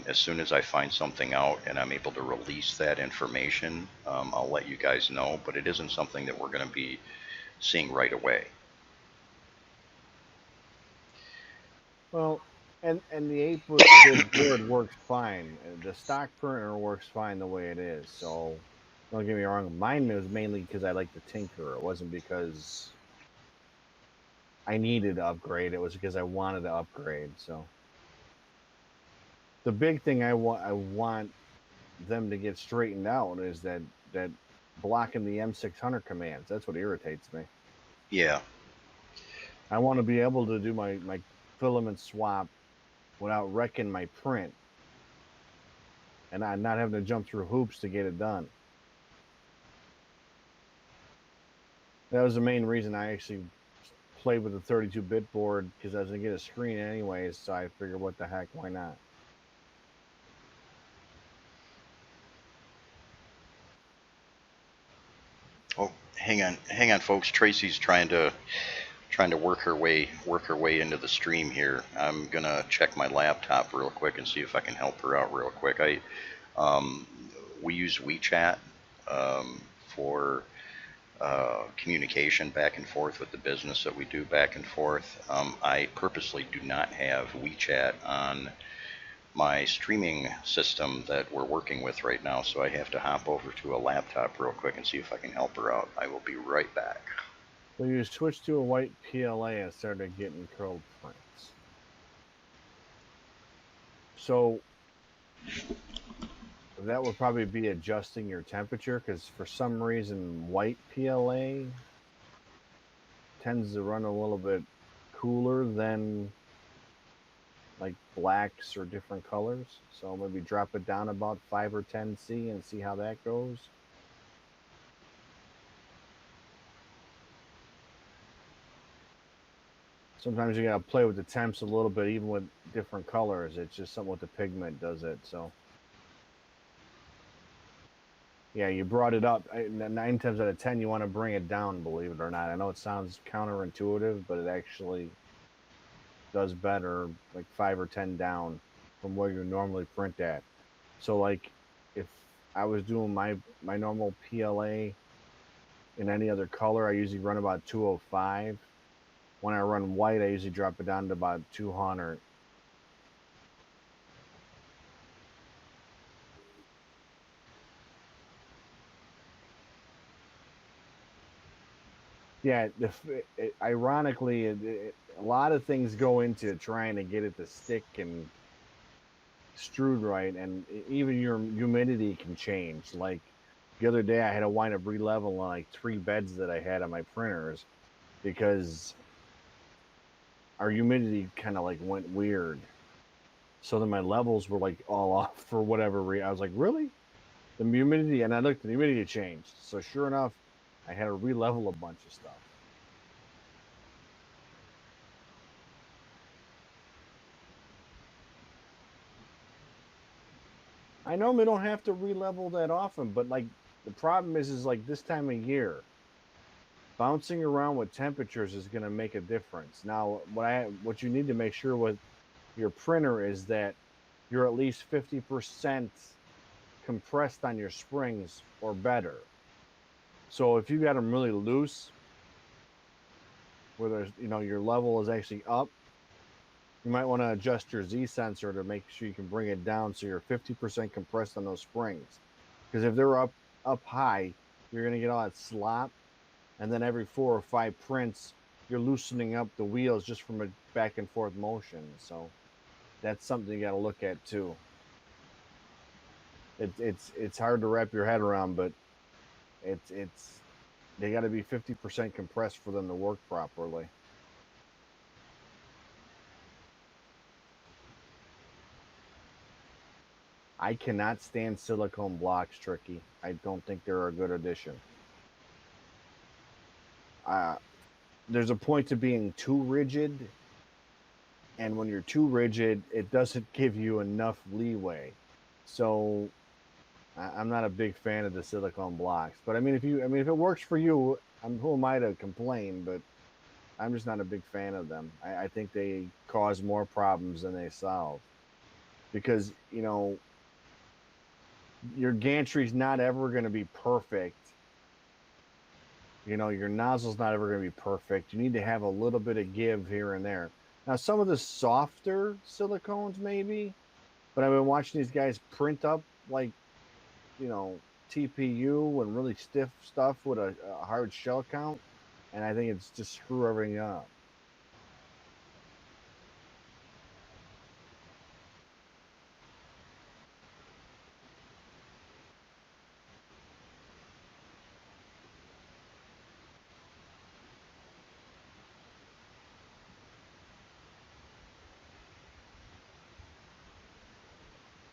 As soon as I find something out and I'm able to release that information, I'll let you guys know, but it isn't something that we're going to be seeing right away. Well, and the 8-bit board works fine. The stock printer works fine the way it is. So don't get me wrong. Mine was mainly because I like to tinker. It wasn't because I needed to upgrade. It was because I wanted to upgrade. So the big thing I want them to get straightened out is that blocking the M600 commands. That's what irritates me. Yeah. I want to be able to do my filament swap without wrecking my print, and I'm not having to jump through hoops to get it done. That was the main reason I actually played with the 32-bit board, because I was gonna get a screen anyways. So I figured, what the heck, why not? Oh, hang on, folks. Tracy's trying to work her way into the stream here. I'm gonna check my laptop real quick and see if I can help her out real quick. Um, we use WeChat for communication back and forth with the business that we do back and forth. I purposely do not have WeChat on my streaming system that we're working with right now, so I have to hop over to a laptop real quick and see if I can help her out. I will be right back. So you switch to a white PLA and started getting curled prints. So that would probably be adjusting your temperature, because for some reason white PLA tends to run a little bit cooler than like blacks or different colors. So maybe drop it down about 5 or 10 C and see how that goes. Sometimes you gotta play with the temps a little bit, even with different colors. It's just something with the pigment does it. So yeah, you brought it up. 9 times out of 10, you want to bring it down, believe it or not. I know it sounds counterintuitive, but it actually does better, like 5 or 10 down from where you normally print at. So like if I was doing my normal PLA in any other color, I usually run about 205. When I run white, I usually drop it down to about 200. Yeah, ironically, a lot of things go into trying to get it to stick and extrude right, and even your humidity can change. Like the other day, I had to wind up releveling like 3 beds that I had on my printers because our humidity kind of like went weird. So then my levels were like all off for whatever reason. I was like, really? The humidity, and I looked, the humidity changed. So sure enough, I had to relevel a bunch of stuff. I normally don't have to relevel that often, but like the problem is like this time of year, bouncing around with temperatures is going to make a difference. Now, what you need to make sure with your printer is that you're at least 50% compressed on your springs or better. So if you got them really loose, where there's your level is actually up, you might want to adjust your Z sensor to make sure you can bring it down so you're 50% compressed on those springs. Because if they're up high, you're going to get all that slop, and then every 4 or 5 prints, you're loosening up the wheels just from a back and forth motion. So that's something you got to look at too. It's hard to wrap your head around, but it's they got to be 50% compressed for them to work properly. I cannot stand silicone blocks, Tricky. I don't think they're a good addition. There's a point to being too rigid, and when you're too rigid, it doesn't give you enough leeway. So I'm not a big fan of the silicone blocks. But I mean, if it works for you, who am I to complain? But I'm just not a big fan of them. I think they cause more problems than they solve, because your gantry's not ever going to be perfect. Your nozzle's not ever going to be perfect. You need to have a little bit of give here and there. Now, some of the softer silicones maybe, but I've been watching these guys print up like, you know, TPU and really stiff stuff with a hard shell count, and I think it's just screw everything up.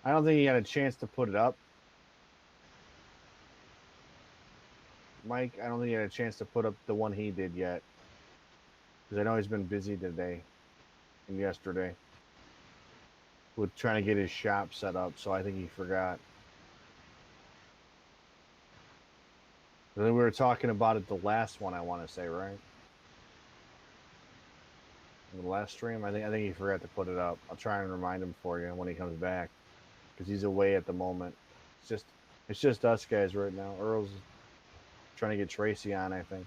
I don't think he had a chance to put it up. Mike, I don't think he had a chance to put up the one he did yet. Because I know he's been busy today and yesterday with trying to get his shop set up, so I think he forgot. And then we were talking about it the last one, I want to say, right? In the last stream, I think he forgot to put it up. I'll try and remind him for you when he comes back, because he's away at the moment. It's just us guys right now. Earl's trying to get Tracy on, I think.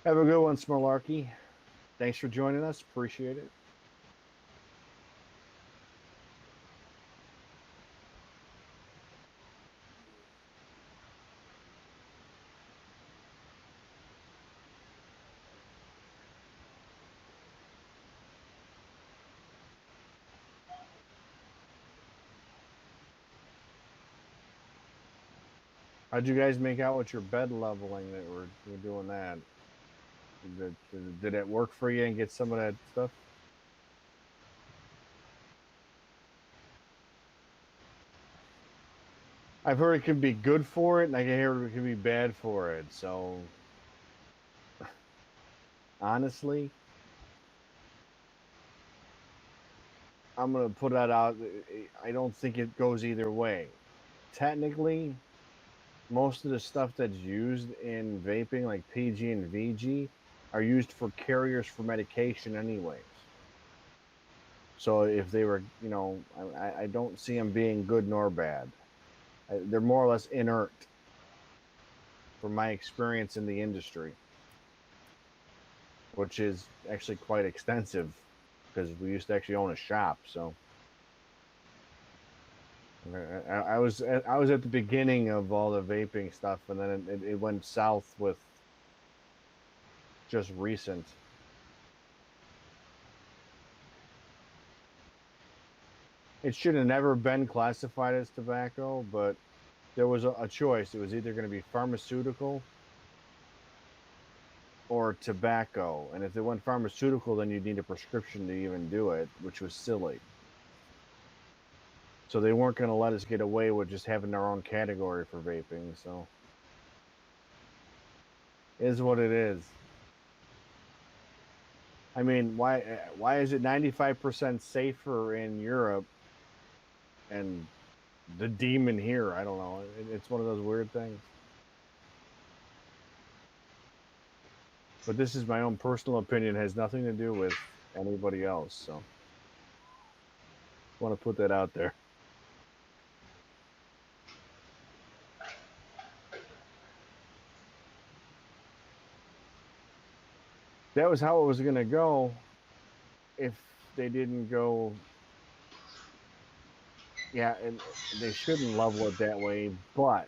Have a good one, Smirlarky. Thanks for joining us. Appreciate it. How'd you guys make out with your bed leveling that we're doing that? Did it work for you and get some of that stuff? I've heard it can be good for it, and I can hear it can be bad for it. So, honestly, I'm gonna put that out. I don't think it goes either way. Technically, most of the stuff that's used in vaping, like PG and VG, are used for carriers for medication, anyways. So if they were, I don't see them being good nor bad. They're more or less inert, from my experience in the industry, which is actually quite extensive because we used to actually own a shop. So I was at the beginning of all the vaping stuff, and then it went south with just recent. It should have never been classified as tobacco, but there was a choice. It was either going to be pharmaceutical or tobacco. And if they went pharmaceutical, then you'd need a prescription to even do it, which was silly. So they weren't going to let us get away with just having our own category for vaping. So it is what it is. I mean, why is it 95% safer in Europe and the demon here? I don't know. It's one of those weird things. But this is my own personal opinion. It has nothing to do with anybody else. So I want to put that out there. That was how it was going to go if they didn't go. Yeah, and they shouldn't level it that way, but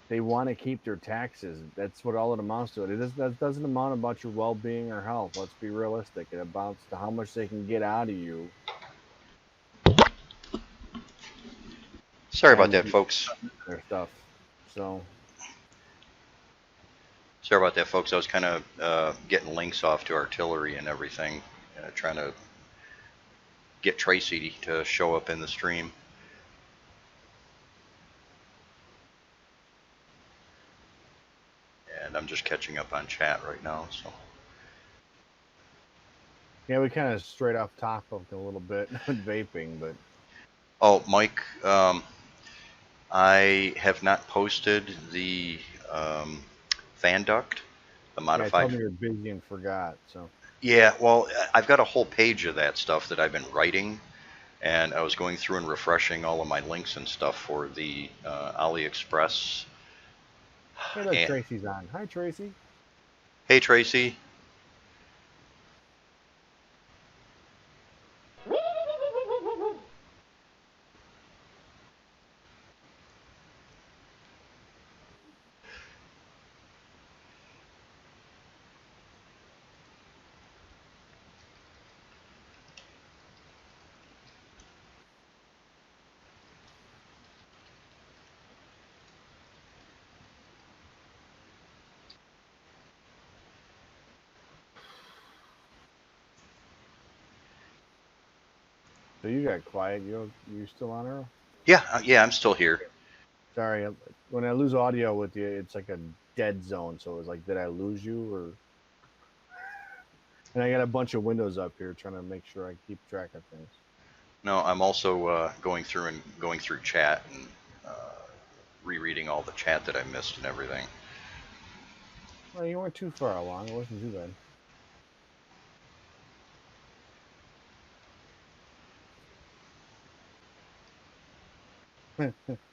they want to keep their taxes. That's what all it amounts to. That doesn't amount about your well-being or health. Let's be realistic. It amounts to how much they can get out of you. Sorry about that, folks. Their stuff. So. Sorry about that, folks. I was kind of getting links off to artillery and everything, trying to get Tracy to show up in the stream. And I'm just catching up on chat right now. So. Yeah, we kind of straight off topic a little bit with vaping, but. Oh, Mike, I have not posted the fan duct, the modified. Yeah, tell me you're busy and forgot. So. Yeah, well, I've got a whole page of that stuff that I've been writing, and I was going through and refreshing all of my links and stuff for the AliExpress. Hey, look, Tracy's on. Hi, Tracy. Hey, Tracy. So you got quiet. You still on, Earl? Yeah, yeah, I'm still here. Sorry, when I lose audio with you, it's like a dead zone. So it was like, did I lose you or? And I got a bunch of windows up here trying to make sure I keep track of things. No, I'm also going through chat and uh, rereading all the chat that I missed and everything. Well, you weren't too far along. It wasn't too bad.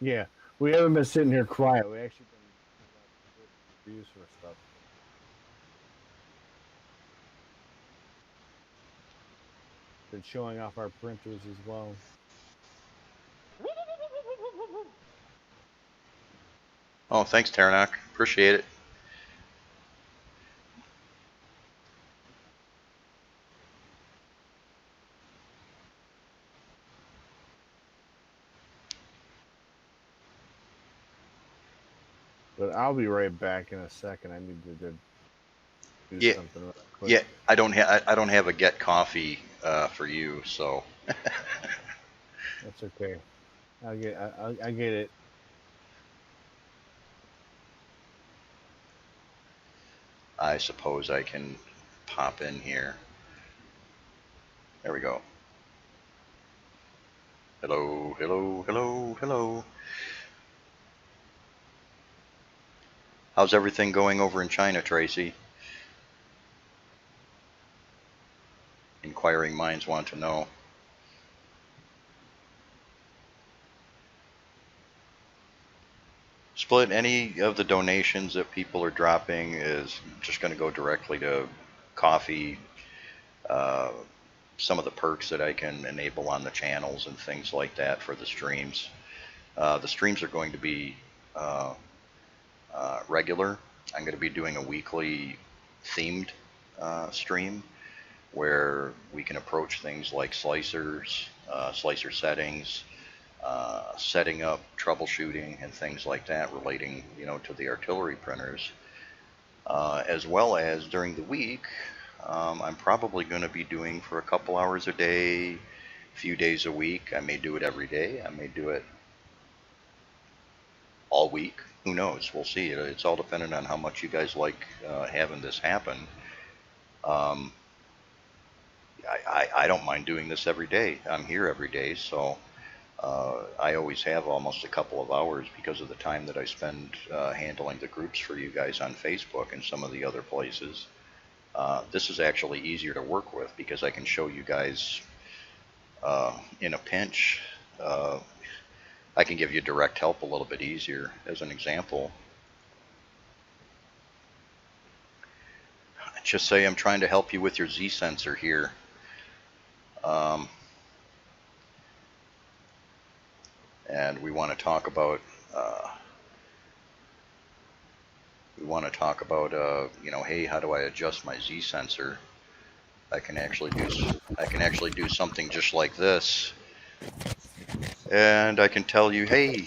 Yeah, we haven't been sitting here quiet. We actually been putting out some good reviews for stuff. Been showing off our printers as well. Oh, thanks, Taranok. Appreciate it. But I'll be right back in a second. I need to do Yeah, something real quick. yeah. I don't have a get coffee for you, so That's okay. I get it. I suppose I can pop in here. There we go. Hello, hello, hello, hello. How's everything going over in China, Tracy? Inquiring minds want to know. Split, any of the donations that people are dropping is just going to go directly to coffee, uh, some of the perks that I can enable on the channels and things like that for the streams. The streams are going to be uh, regular. I'm going to be doing a weekly themed stream where we can approach things like slicers, slicer settings, setting up, troubleshooting, and things like that relating, to the artillery printers, as well as during the week. I'm probably going to be doing for a couple hours a day, a few days a week. I may do it every day. I may do it all week. Who knows? We'll see. It's all dependent on how much you guys like having this happen. Um, I don't mind doing this every day. I'm here every day, so I always have almost a couple of hours because of the time that I spend handling the groups for you guys on Facebook and some of the other places. This is actually easier to work with because I can show you guys in a pinch. I can give you direct help a little bit easier. As an example, just say I'm trying to help you with your Z sensor here. Um, and we want to talk about hey, how do I adjust my Z sensor? I can actually do something just like this, and I can tell you, hey,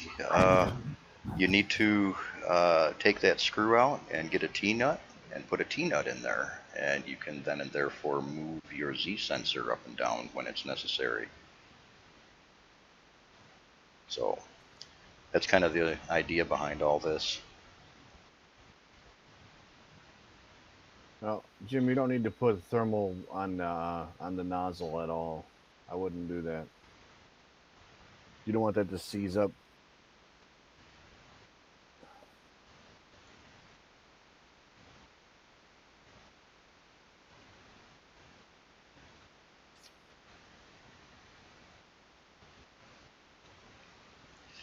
you need to take that screw out and get a T-nut and put a T-nut in there, and you can then and therefore move your Z sensor up and down when it's necessary. So that's kind of the idea behind all this. Well, Jim, you don't need to put thermal on the nozzle at all. I wouldn't do that. You don't want that to seize up.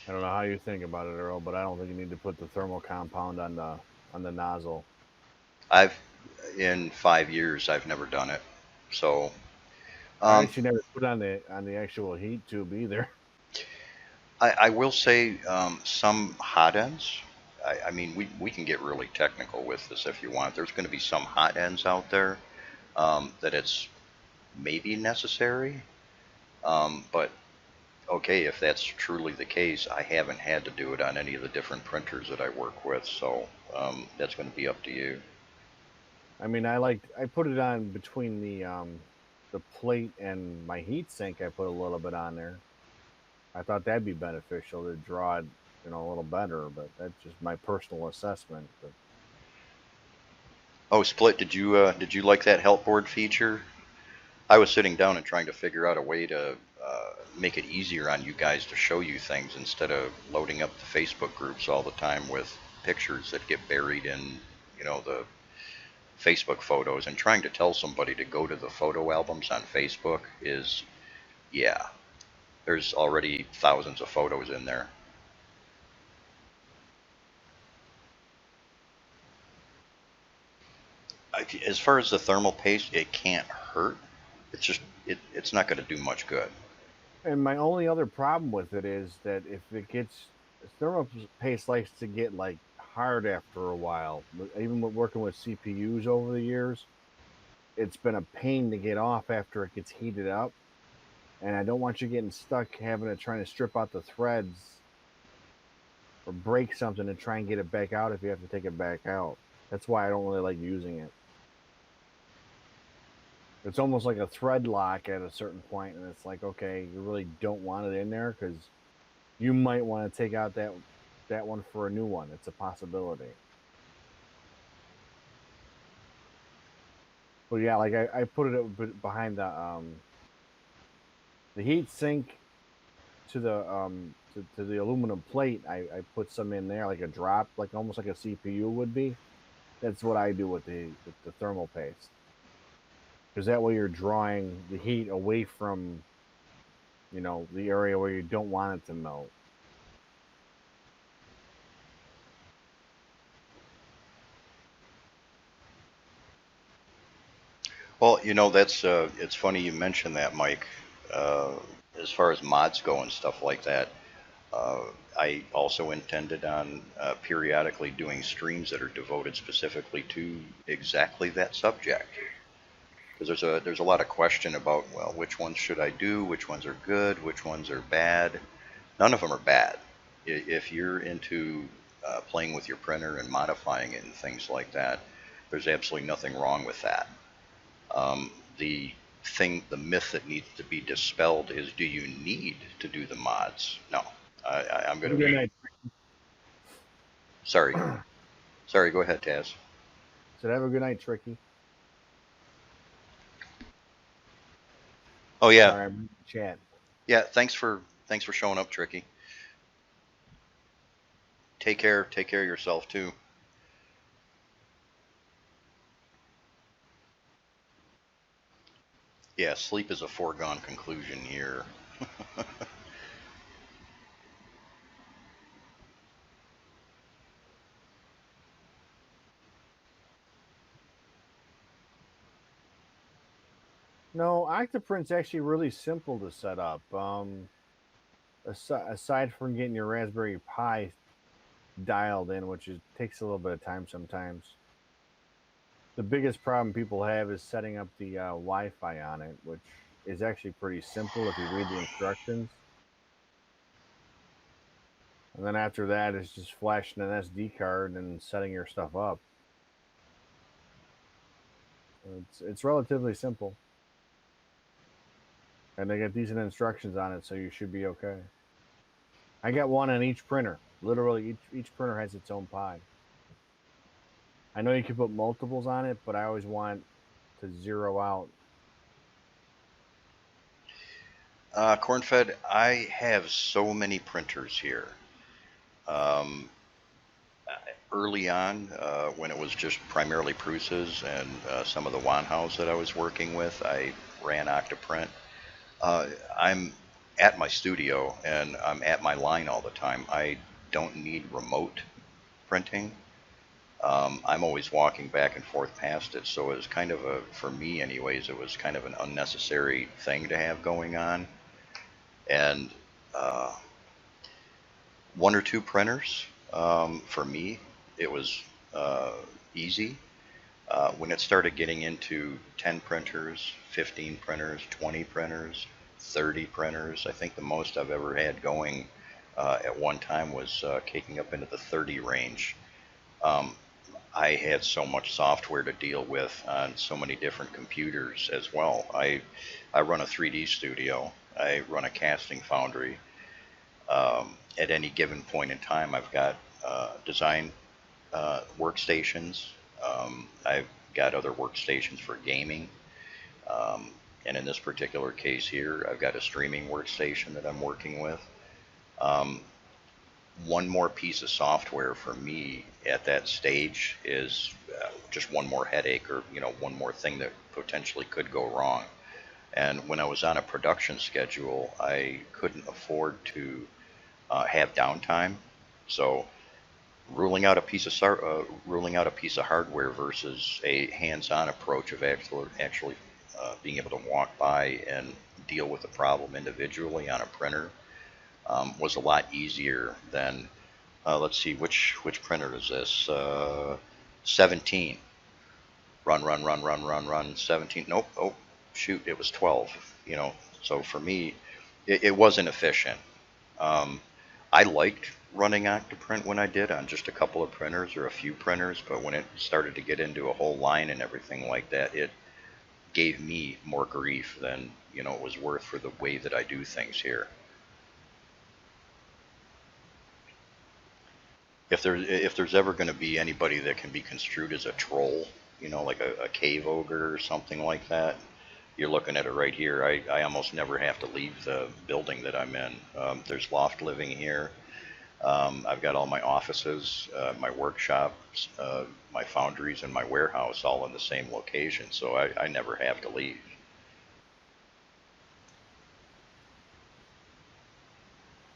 I don't know how you think about it, Earl, but I don't think you need to put the thermal compound on the nozzle. I've in 5 years I've never done it, so I um, actually never put on the actual heat tube either. I will say some hot ends. I mean, we can get really technical with this if you want. There's going to be some hot ends out there that it's maybe necessary. But okay, if that's truly the case, I haven't had to do it on any of the different printers that I work with, so that's going to be up to you. I mean, I put it on between the plate and my heat sink, I put a little bit on there. I thought that'd be beneficial to draw it, a little better, but that's just my personal assessment. But Oh, Split, did you like that help board feature? I was sitting down and trying to figure out a way to make it easier on you guys to show you things instead of loading up the Facebook groups all the time with pictures that get buried in, the Facebook photos. And trying to tell somebody to go to the photo albums on Facebook is, yeah, there's already thousands of photos in there. As far as the thermal paste, it can't hurt. It's just it's not going to do much good. and my only other problem with it is that if it gets thermal paste likes to get like hard after a while. Even with working with CPUs over the years, it's been a pain to get off after it gets heated up. And I don't want you getting stuck having to trying to strip out the threads or break something and try and get it back out if you have to take it back out. That's why I don't really like using it. It's almost like a thread lock at a certain point, and it's like, okay, you really don't want it in there because you might want to take out that one for a new one. It's a possibility. But yeah, like I put it behind the heat sink to the aluminum plate. I put some in there like a drop, like almost like a CPU would be. That's what I do with the thermal paste, because that way you're drawing the heat away from the area where you don't want it to melt. Well, that's it's funny you mentioned that, Mike. Uh, as far as mods go and stuff like that, uh, I also intended on periodically doing streams that are devoted specifically to exactly that subject. Because there's a lot of question about, well, which ones should I do, which ones are good, which ones are bad. None of them are bad. If you're into playing with your printer and modifying it and things like that, there's absolutely nothing wrong with that. The myth that needs to be dispelled is, do you need to do the mods? No. I'm going Have a to good be night. sorry. Sorry, go ahead, Taz. So have a good night, Tricky. Oh yeah, Sorry, I'm in the chat. yeah. Thanks for showing up, Tricky. Take care of yourself too. Yeah, sleep is a foregone conclusion here. No, Octoprint's actually really simple to set up. Aside from getting your Raspberry Pi dialed in, which takes a little bit of time sometimes. The biggest problem people have is setting up the Wi-Fi on it, which is actually pretty simple if you read the instructions. And then after that, it's just flashing an SD card and setting your stuff up. It's relatively simple, and they got decent instructions on it, so you should be okay. I got one on each printer. Literally, each printer has its own Pi. I know you can put multiples on it, but I always want to zero out. Cornfed, I have so many printers here. Um, Early on, when it was just primarily Prusa's and some of the Wanhaus that I was working with, I ran Octoprint. I'm at my studio and I'm at my line all the time. I don't need remote printing. I'm always walking back and forth past it, so it was kind of for me anyways, it was kind of an unnecessary thing to have going on. And uh, one or two printers, for me, it was easy. When it started getting into 10 printers, 15 printers, 20 printers, 30 printers, I think the most I've ever had going at one time was kicking up into the 30 range. Um, I had so much software to deal with on so many different computers as well. I run a 3D studio. I run a casting foundry. At any given point in time, I've got design workstations. I've got other workstations for gaming. Um, and in this particular case here, I've got a streaming workstation that I'm working with. Um, one more piece of software for me at that stage is just one more headache, or one more thing that potentially could go wrong. And when I was on a production schedule, I couldn't afford to have downtime. So ruling out a piece of hardware versus a hands-on approach of actually being able to walk by and deal with the problem individually on a printer was a lot easier than let's see, which printer is this? 17. Run. 17. Nope. Oh, shoot. It was 12. So for me, it wasn't efficient. Um, I liked running Octoprint when I did on just a couple of printers or a few printers, but when it started to get into a whole line and everything like that, it gave me more grief than it was worth for the way that I do things here. If there's ever going to be anybody that can be construed as a troll, like a cave ogre or something like that, you're looking at it right here. I almost never have to leave the building that I'm in. There's loft living here. I've got all my offices, my workshops, my foundries, and my warehouse all in the same location, so I never have to leave.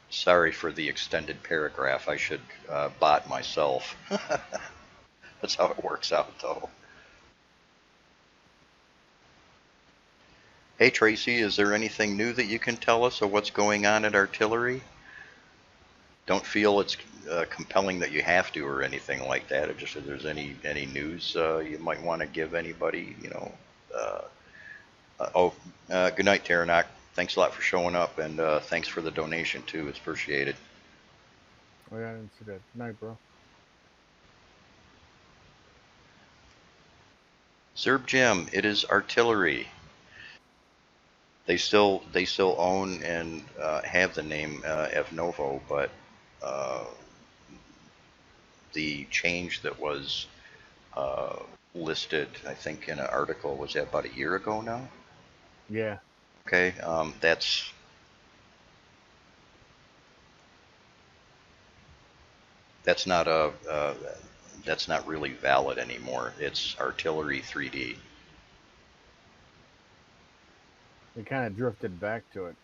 Sorry for the extended paragraph. I should bot myself. That's how it works out, though. Hey, Tracy, is there anything new that you can tell us of what's going on at Artillery? Don't feel it's compelling that you have to or anything like that. It just if there's any news you might want to give anybody, Uh, good night, Taranok. Thanks a lot for showing up, and thanks for the donation too. It's appreciated. Oh yeah, I didn't see that. Good night, bro. Zerb Jim, it is Artillery. They still own and have the name Evnovo, but uh, the change that was uh, listed, I think, in an article, was that about a year ago now? Yeah. Okay, that's not a that's not really valid anymore. It's Artillery 3D. They kind of drifted back to it.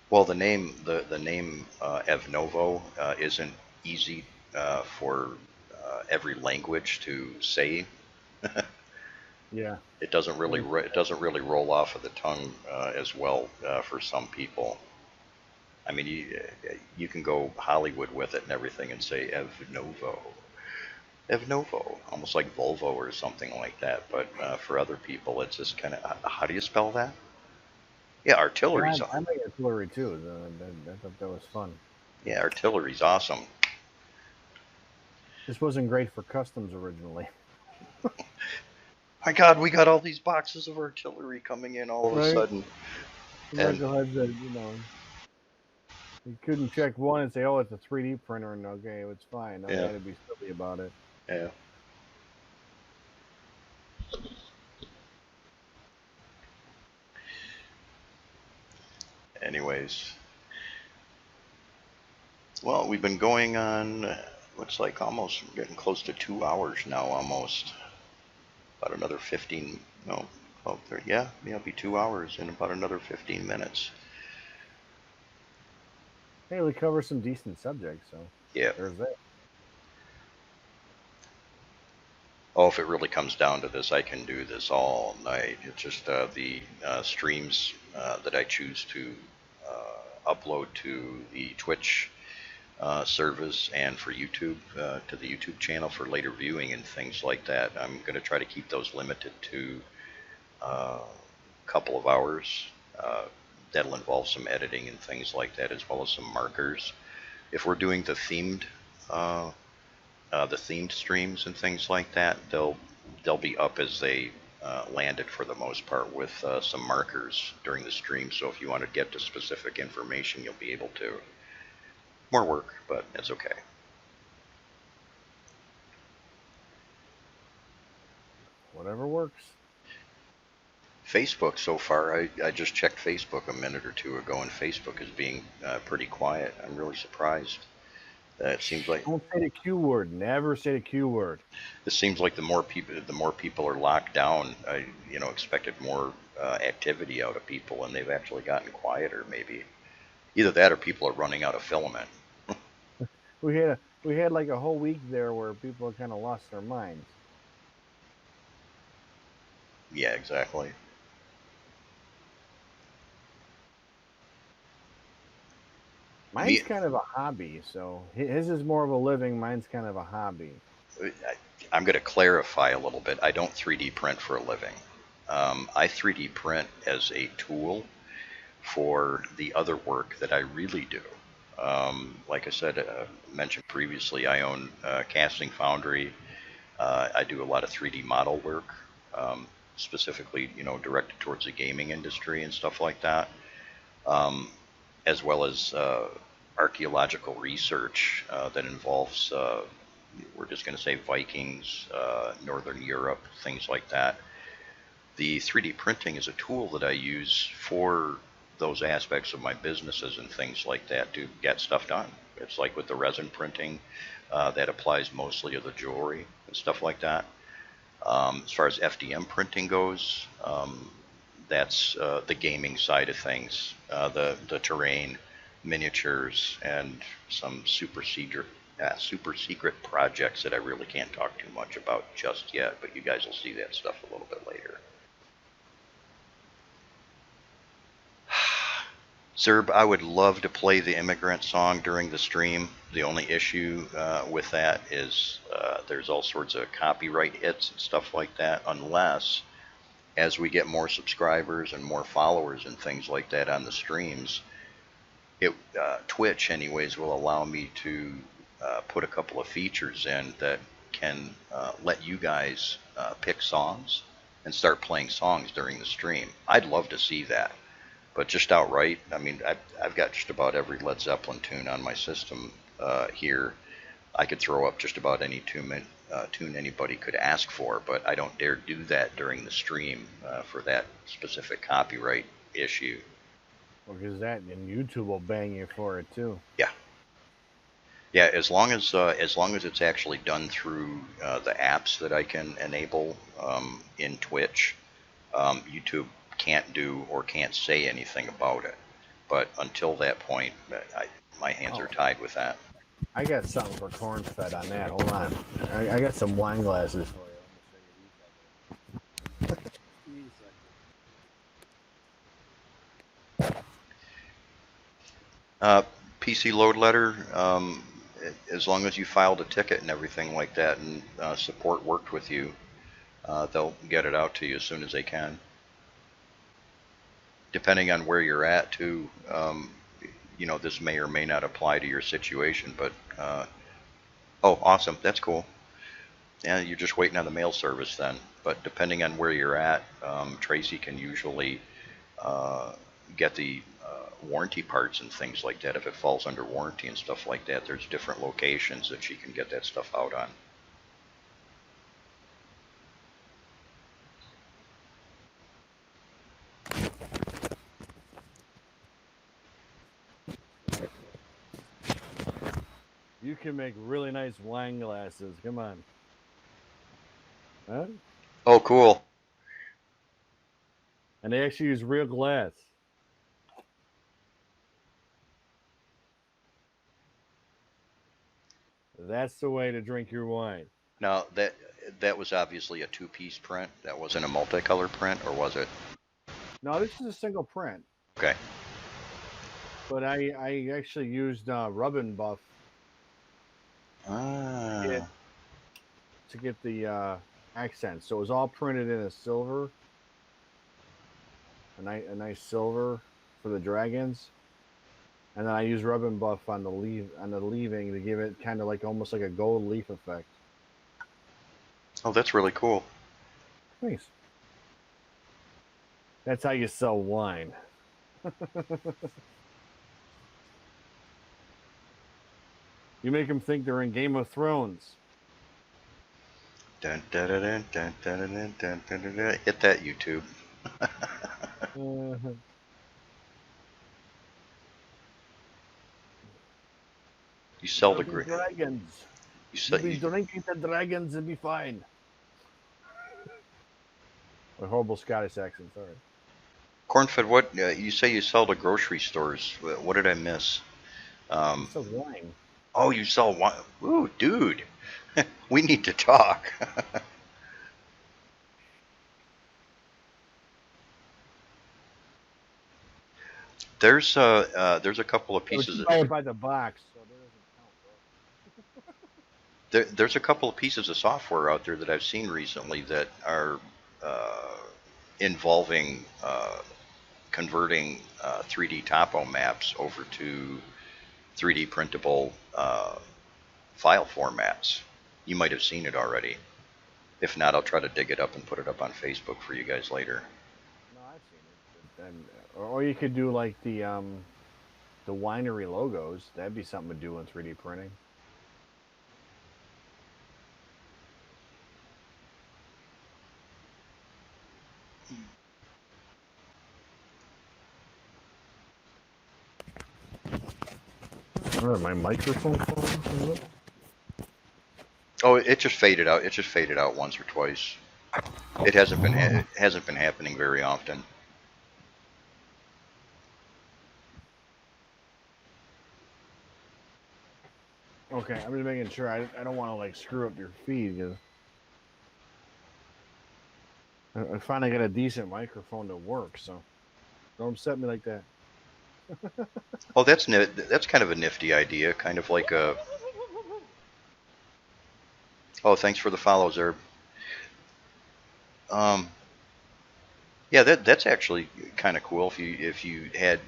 Well, the name Evnovo isn't easy for every language to say. Yeah. It doesn't really roll off of the tongue as well for some people. I mean, you can go Hollywood with it and everything and say Evnovo, almost like Volvo or something like that. But for other people, it's just kind of, how do you spell that? Yeah, Yeah, artillery's I like artillery too. I thought that was fun. yeah, artillery's awesome. This wasn't great for customs originally. My God, we got all these boxes of artillery coming in all of a Right? sudden, The and knuckleheads that, you couldn't check one and say, oh, it's a 3D printer, and okay, it's fine. No, they yeah, had to be silly about it. yeah. Anyways, well, we've been going on. Looks like almost getting close to 2 hours now, almost. About another 15. No, 12, 30. Yeah, it'll be 2 hours in about another 15 minutes. Hey, we cover some decent subjects, so Yeah. there's that. Oh, if it really comes down to this, I can do this all night. It's just the streams that I choose to upload to the Twitch service and for YouTube to the YouTube channel for later viewing and things like that. I'm going to try to keep those limited to a couple of hours. That'll involve some editing and things like that, as well as some markers. if we're doing uh, the themed streams and things like that, they'll be up as they landed for the most part with some markers during the stream. So if you want to get to specific information, you'll be able to. More work, but it's okay. Whatever works. Facebook so far, I just checked Facebook a minute or two ago, and Facebook is being pretty quiet. I'm really surprised. It seems like Don't say the Q word. Never say the Q word. it seems like the more people are locked down. I expected more activity out of people, and they've actually gotten quieter. Maybe either that or people are running out of filament. We had like a whole week there where people kind of lost their minds. Yeah, exactly. Mine's kind of a hobby, so his is more of a living. Mine's kind of a hobby. I'm going to clarify a little bit. I don't 3D print for a living. I 3D print as a tool for the other work that I really do. Like I said, mentioned previously, I own Casting Foundry. I do a lot of 3D model work, specifically, directed towards the gaming industry and stuff like that, as well as archaeological research that involves, we're just going to say Vikings, Northern Europe, things like that. The 3D printing is a tool that I use for those aspects of my businesses and things like that to get stuff done. It's like with the resin printing, that applies mostly to the jewelry and stuff like that. As far as FDM printing goes, that's the gaming side of things, the terrain, miniatures, and some super secret projects that I really can't talk too much about just yet. But you guys will see that stuff a little bit later. Zerb, I would love to play the Immigrant song during the stream. The only issue with that is there's all sorts of copyright hits and stuff like that, unless as we get more subscribers and more followers and things like that on the streams, Twitch anyways will allow me to put a couple of features in that can let you guys pick songs and start playing songs during the stream. I'd love to see that. But just outright, I mean, I've got just about every Led Zeppelin tune on my system here. I could throw up just about any tune anybody could ask for, but I don't dare do that during the stream for that specific copyright issue. Because that and YouTube will bang you for it too. Yeah. Yeah, as long as it's actually done through the apps that I can enable in Twitch, YouTube can't do or can't say anything about it. But until that point, my hands are tied with that. I got something for corn fed on that. Hold on. I got some wine glasses for you. PC load letter, as long as you filed a ticket and everything like that, and support worked with you, they'll get it out to you as soon as they can. Depending on where you're at, too, this may or may not apply to your situation, but oh, awesome, that's cool. Yeah, you're just waiting on the mail service then. But depending on where you're at, Tracy can usually get the warranty parts and things like that. If it falls under warranty and stuff like that, there's different locations that she can get that stuff out on. You can make really nice wine glasses. Come on. Huh? Oh, cool. And they actually use real glass. That's the way to drink your wine. Now, that was obviously a two-piece print. That wasn't a multicolor print, or was it? No, this is a single print. Okay. But I actually used rub and buff to get the accents. So it was all printed in a silver, a nice silver for the dragons. and then I use rub and buff on the leaving to give it kind of like almost like a gold leaf effect. Oh, that's really cool. Nice. That's how you sell wine. You make them think they're in Game of Thrones. Dun, dun, dun, dun, dun, dun, dun, dun, dun, dun, dun. Hit that, YouTube. You sell the great. Dragons. You sell. Be drinking the dragons and be fine. A horrible Scottish accent, sorry. Cornfed, what you say you sell to grocery stores? What did I miss? It's a wine. Oh, you sell wine. Ooh, dude, we need to talk. There's a couple of pieces. Buy it by the box, so that doesn't count, bro. There's a couple of pieces of software out there that I've seen recently that are involving converting 3D topo maps over to 3D printable file formats. You might have seen it already. If not, I'll try to dig it up and put it up on Facebook for you guys later. No, I've seen it. But then, or you could do like the winery logos. That'd be something to do in 3D printing. My microphone falling? Oh, it just faded out. It just faded out once or twice. It hasn't been happening very often. Okay, I'm just making sure. I don't want to like screw up your feed because I finally got a decent microphone to work. So don't upset me like that. Oh, that's kind of a nifty idea. Kind of like a. Oh, thanks for the follows, Herb. Yeah, that's actually kind of cool. If you had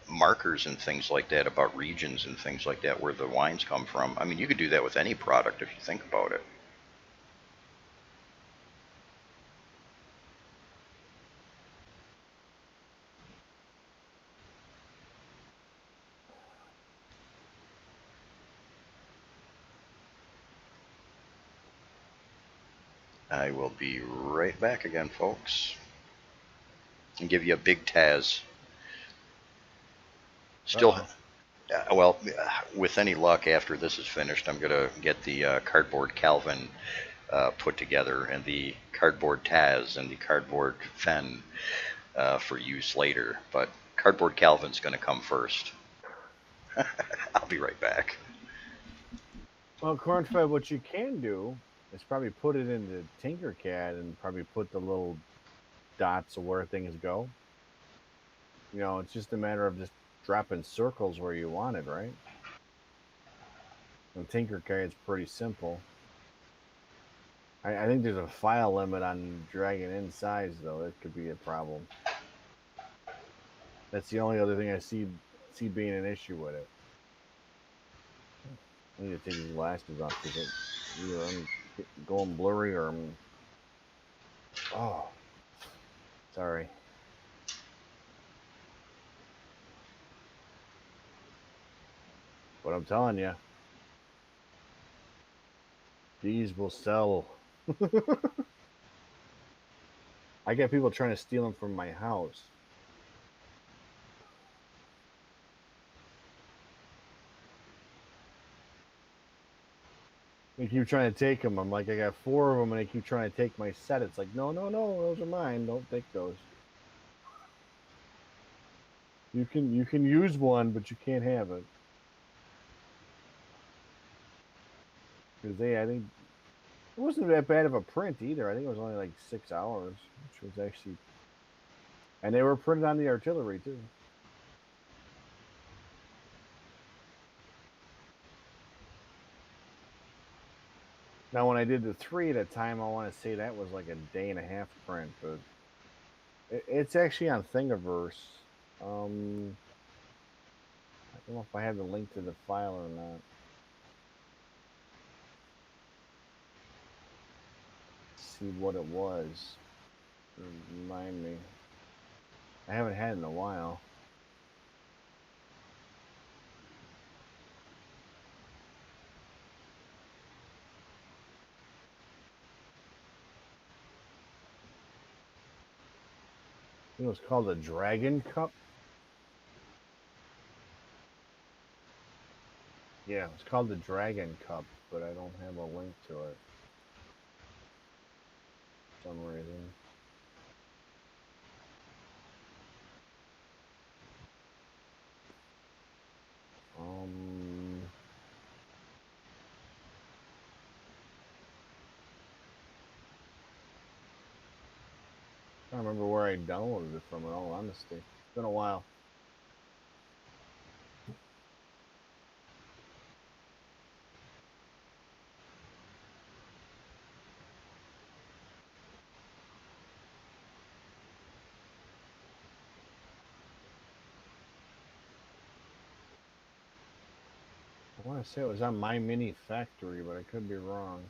markers and things like that about regions and things like that where the wines come from. I mean, you could do that with any product if you think about it. I will be right back again, folks, and give you a big Taz. Still, well, with any luck, after this is finished, I'm gonna get the cardboard Calvin put together and the cardboard Taz and the cardboard Fen for use later. But cardboard Calvin's gonna come first. I'll be right back. Well, Cornfed, what you can do is probably put it into Tinkercad and probably put the little dots of where things go. You know, it's just a matter of just dropping circles where you want it, right? And Tinkercad's pretty simple. I think there's a file limit on dragging in size, though. That could be a problem. That's the only other thing I see being an issue with it. I need to take these glasses off because either I'm going blurry or I'm. Oh, sorry. But I'm telling you, these will sell. I got people trying to steal them from my house. They keep trying to take them. I'm like, I got 4 of them, and they keep trying to take my set. It's like, no, those are mine. Don't take those. You can use one, but you can't have it. Because I think it wasn't that bad of a print either. I think it was only like 6 hours, which was actually, and they were printed on the artillery too. Now, when I did the 3 at a time, I want to say that was like a day and a half print, but it's actually on Thingiverse. don't know if I have the link to the file or not. See what it was. Remind me. I haven't had it in a while. It was called a Dragon Cup. Yeah, it's called the Dragon Cup, but I don't have a link to it for some reason. I don't remember where I downloaded it from, in all honesty. It's been a while. I want to say it was on My Mini Factory, but I could be wrong.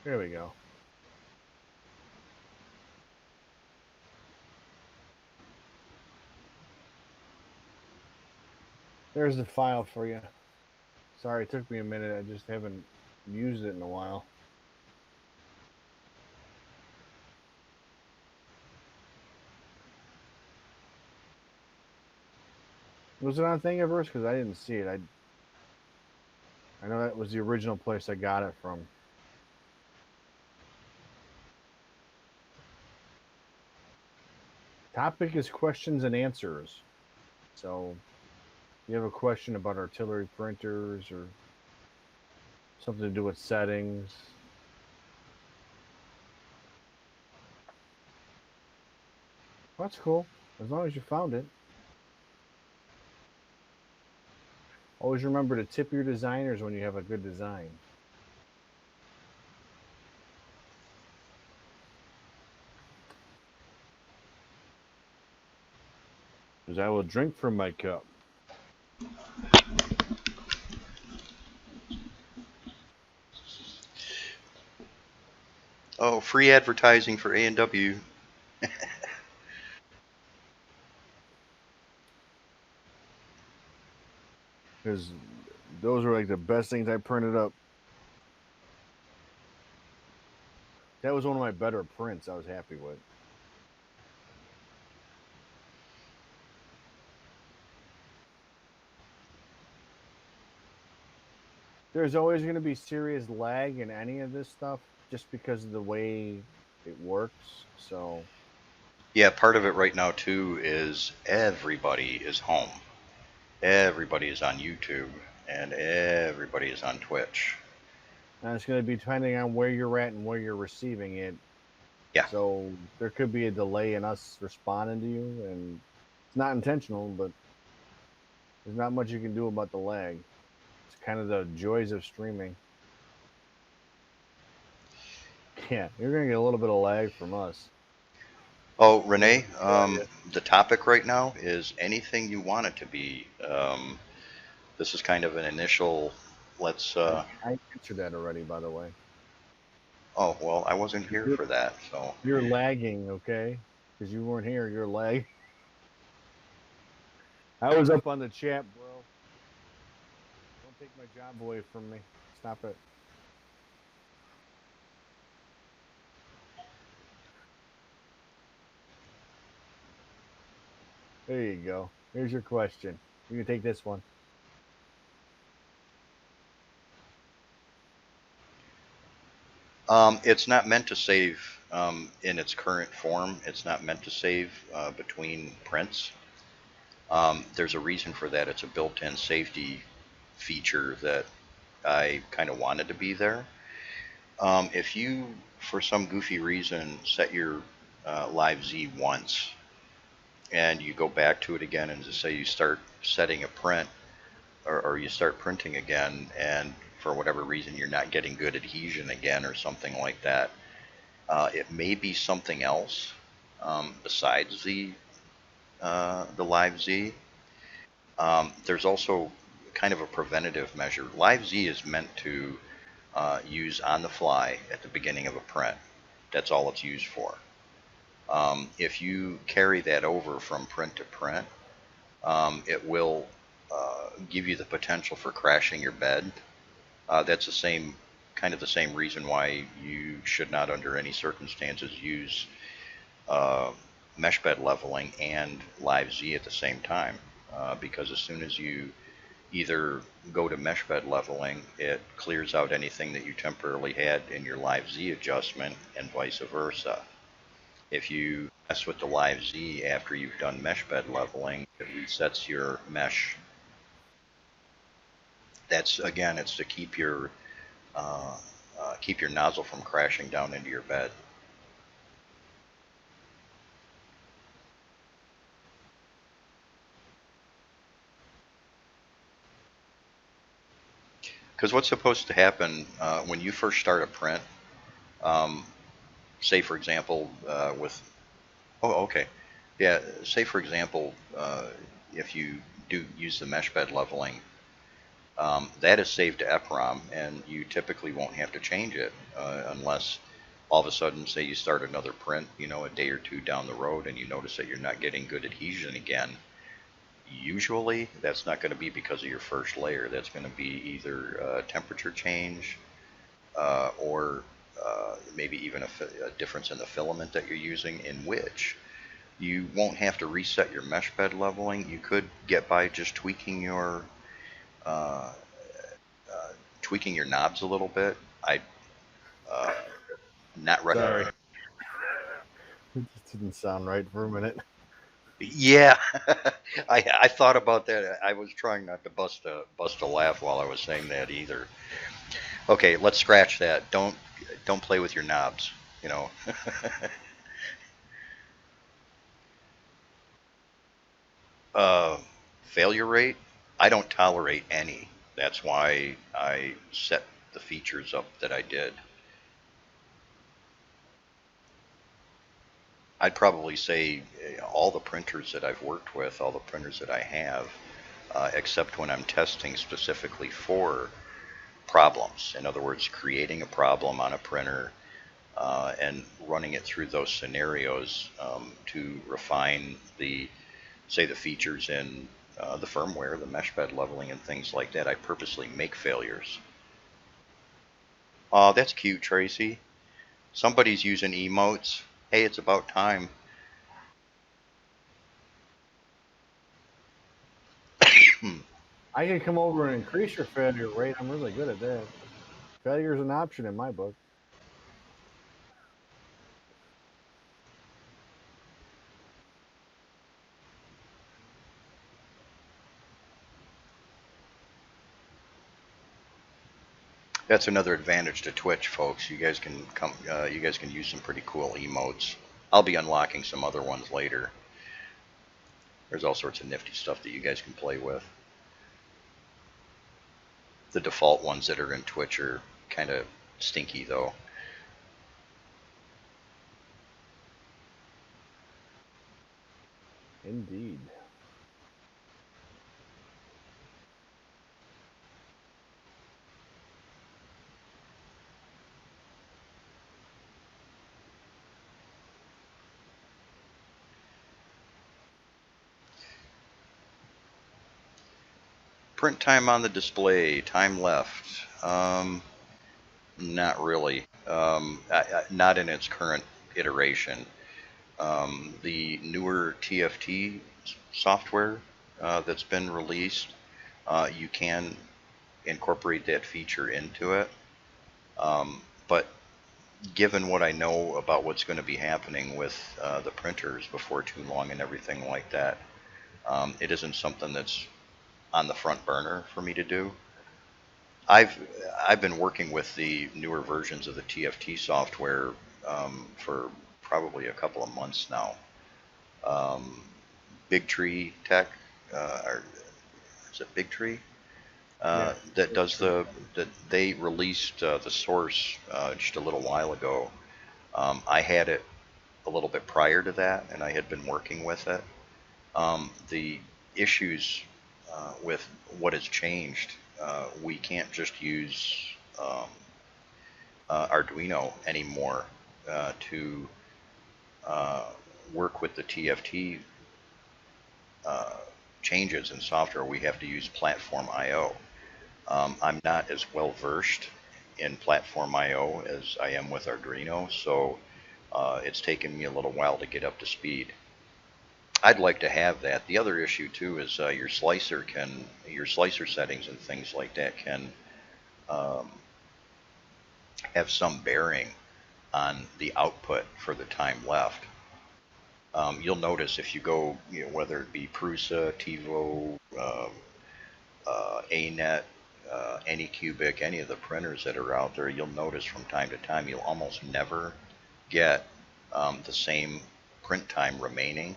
There we go. There's the file for you. Sorry, it took me a minute. I just haven't used it in a while. Was it on Thingiverse? Because I didn't see it. I know that was the original place I got it from. Topic is questions and answers. So, if you have a question about artillery printers or something to do with settings. That's cool, as long as you found it. Always remember to tip your designers when you have a good design. Because I will drink from my cup. Oh, free advertising for A&W. Because those were like the best things I printed up. That was one of my better prints I was happy with. There's always going to be serious lag in any of this stuff just because of the way it works. So, Yeah, part of it right now too is everybody is home. Everybody is on YouTube and everybody is on Twitch. and it's going to be depending on where you're at and where you're receiving it. Yeah. So, there could be a delay in us responding to you. And it's not intentional, but there's not much you can do about the lag. It's kind of the joys of streaming. Yeah, you're going to get a little bit of lag from us. Oh, Renee, the topic right now is anything you want it to be. This is kind of an initial, let's, I answered that already, by the way. oh, well, I wasn't here for that, so. You're lagging, okay? Because you weren't here. You're lagging. I was up on the chat, bro. Don't take my job away from me. Stop it. There you go. Here's your question. You can take this one. It's not meant to save in its current form. It's not meant to save between prints. There's a reason for that. It's a built-in safety feature that I kind of wanted to be there. If you, for some goofy reason, set your live Z once and you go back to it again and just say you start setting a print or you start printing again, and for whatever reason you're not getting good adhesion again or something like that, it may be something else besides the live Z. There's also kind of a preventative measure. Live Z is meant to use on the fly at the beginning of a print. That's all it's used for. If you carry that over from print to print, it will give you the potential for crashing your bed. That's the same kind of the same reason why you should not, under any circumstances, use mesh bed leveling and live Z at the same time. Because as soon as you either go to mesh bed leveling, it clears out anything that you temporarily had in your live Z adjustment, and vice versa. If you mess with the live Z after you've done mesh bed leveling, it resets your mesh. That's, again, it's to keep your nozzle from crashing down into your bed. Because what's supposed to happen when you first start a print, um, say for example, okay, yeah, say for example, if you do use the mesh bed leveling, that is saved to EPROM, and you typically won't have to change it unless all of a sudden, say you start another print, a day or two down the road, and you notice that you're not getting good adhesion again. Usually, that's not going to be because of your first layer. That's going to be either a temperature change or maybe even a difference in the filament that you're using, in which you won't have to reset your mesh bed leveling. You could get by just uh, tweaking your knobs a little bit. I uh, not recommend. Sorry, it just didn't sound right for a minute. Yeah, I thought about that. I was trying not to bust a laugh while I was saying that either. Okay, let's scratch that. Don't play with your knobs. You know. uh, Failure rate. I don't tolerate any. That's why I set the features up that I did. I'd probably say all the printers that I've worked with, all the printers that I have, except when I'm testing specifically for problems. In other words, creating a problem on a printer and running it through those scenarios to refine say the features in the firmware, the mesh bed leveling and things like that. I purposely make failures. Oh, that's cute, Tracy. Somebody's using emotes. Hey, it's about time. I can come over and increase your failure rate. I'm really good at that. Failure is an option in my book. That's another advantage to Twitch, folks. You guys can use some pretty cool emotes. I'll be unlocking some other ones later. There's all sorts of nifty stuff that you guys can play with. The default ones that are in Twitch are kind of stinky, though. Indeed. Print time on the display, time left. Not really. Not in its current iteration. The newer TFT software that's been released, you can incorporate that feature into it. But given what I know about what's going to be happening with the printers before too long and everything like that, it isn't something that's on the front burner for me to do. I've I've been working with the newer versions of the TFT software for probably a couple of months now. Um, Big Tree Tech, or is it Big Tree? Yeah. That does that they released the source just a little while ago. I had it a little bit prior to that, and I had been working with it. The issues with what has changed, we can't just use um, Arduino anymore to uh, work with the TFT uh, changes in software. We have to use Platform IO. I'm not as well versed in Platform IO as I am with Arduino, so it's taken me a little while to get up to speed. I'd like to have that. The other issue too is your slicer settings and things like that can um, have some bearing on the output for the time left. You'll notice if you go, whether it be Prusa, TiVo, ANET, Anycubic, any of the printers that are out there, you'll notice from time to time you'll almost never get the same print time remaining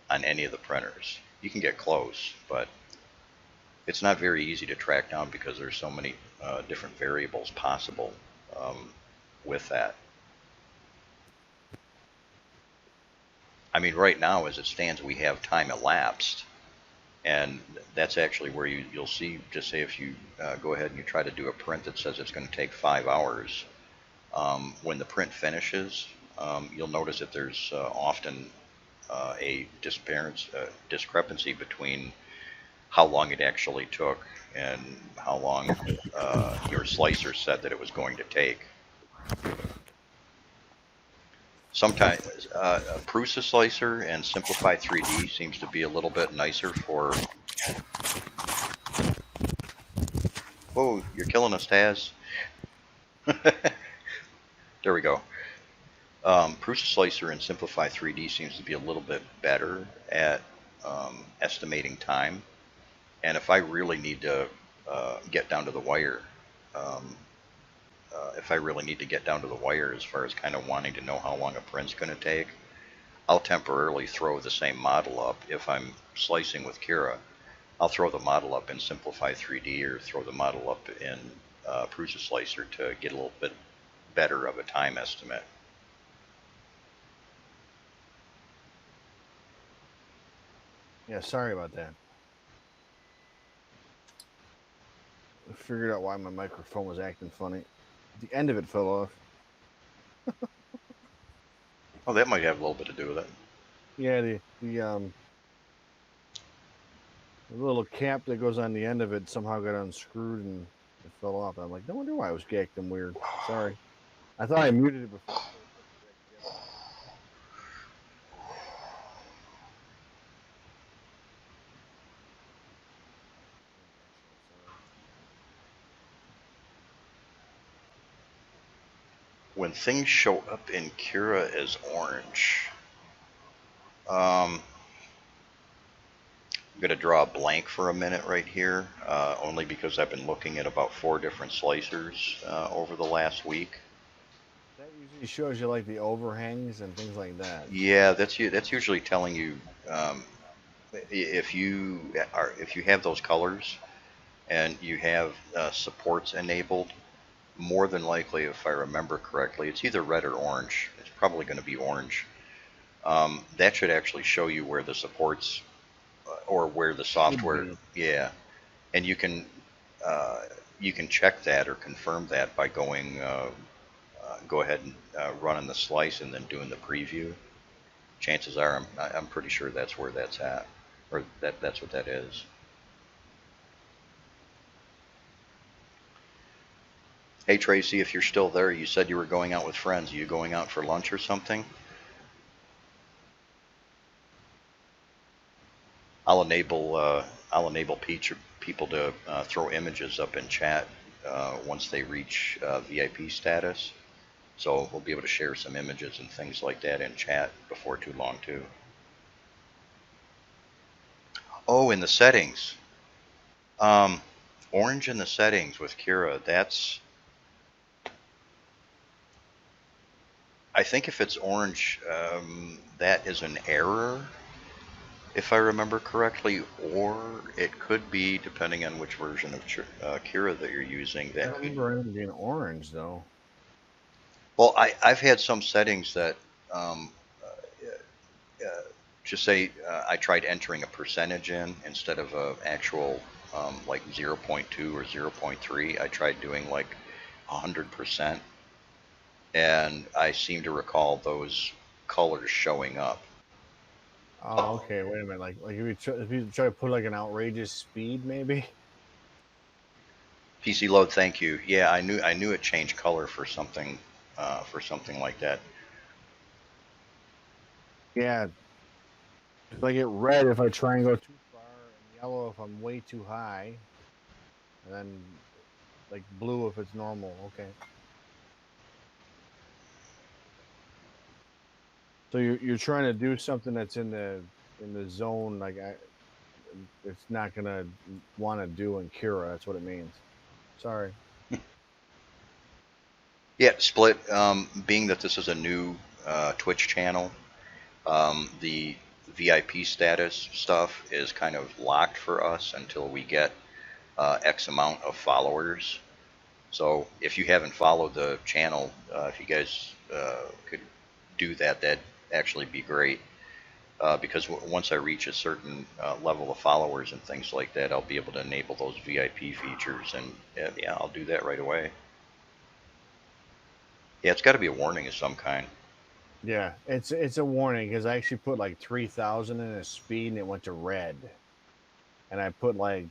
on any of the printers. You can get close, but it's not very easy to track down because there's so many different variables possible with that. I mean, right now, as it stands, we have time elapsed, and that's actually where you'll see, just say if you go ahead and you try to do a print that says it's going to take 5 hours, when the print finishes, you'll notice that there's often a discrepancy between how long it actually took and how long your slicer said that it was going to take. Sometimes a Prusa slicer and Simplify 3D seems to be a little bit nicer for. Oh, you're killing us, Taz. There we go. Prusa slicer and Simplify 3D seems to be a little bit better at estimating time. And if I really need to get down to the wire, um, if I really need to get down to the wire as far as kind of wanting to know how long a print's going to take, I'll temporarily throw the same model up. If I'm slicing with Cura, I'll throw the model up in Simplify 3D or throw the model up in Prusa Slicer to get a little bit better of a time estimate. Yeah, sorry about that. I figured out why my microphone was acting funny. The end of it fell off. Oh, that might have a little bit to do with it. Yeah, the little cap that goes on the end of it somehow got unscrewed and it fell off. I'm like, no wonder why I was acting weird. Sorry. I thought I muted it before. When things show up in Cura as orange, I'm going to draw a blank for a minute right here, only because I've been looking at about 4 different slicers over the last week. That usually shows you like the overhangs and things like that. Yeah, that's usually telling you if you have those colors and you have supports enabled. More than likely, if I remember correctly, it's either red or orange. It's probably going to be orange. That should actually show you where the supports or where the software. Yeah, and you can check that or confirm that by going go ahead and running the slice and then doing the preview. Chances are, I'm pretty sure that's where that's at, or that's what that is. Hey Tracy, if you're still there, you said you were going out with friends. Are you going out for lunch or something? I'll enable people to throw images up in chat once they reach VIP status. So we'll be able to share some images and things like that in chat before too long too. Oh, in the settings. Um, Orange in the settings with Kira, that's, I think if it's orange, that is an error, if I remember correctly, or it could be, depending on which version of Kira that you're using, I that don't could. remember anything being orange though. Well, I've had some settings that um, uh, just say I tried entering a percentage in instead of a actual like 0.2 or 0.3. I tried doing like 100%, and I seem to recall those colors showing up. Oh, okay. Wait a minute. Like if you try to put like an outrageous speed, maybe. PC load, thank you. Yeah, I knew it changed color for something like that. Yeah, if I get red if I try and go too far, and yellow if I'm way too high, and then like blue if it's normal. Okay. So you're trying to do something that's in the zone like it's not gonna want to do in Cura. That's what it means. Sorry. Yeah, split. Being that this is a new Twitch channel, the VIP status stuff is kind of locked for us until we get X amount of followers. So if you haven't followed the channel, if you guys could do that, that'd actually be great. Because once I reach a certain level of followers and things like that, I'll be able to enable those VIP features, and yeah, I'll do that right away. Yeah, it's got to be a warning of some kind. Yeah, it's a warning because I actually put like 3,000 in a speed and it went to red, and I put like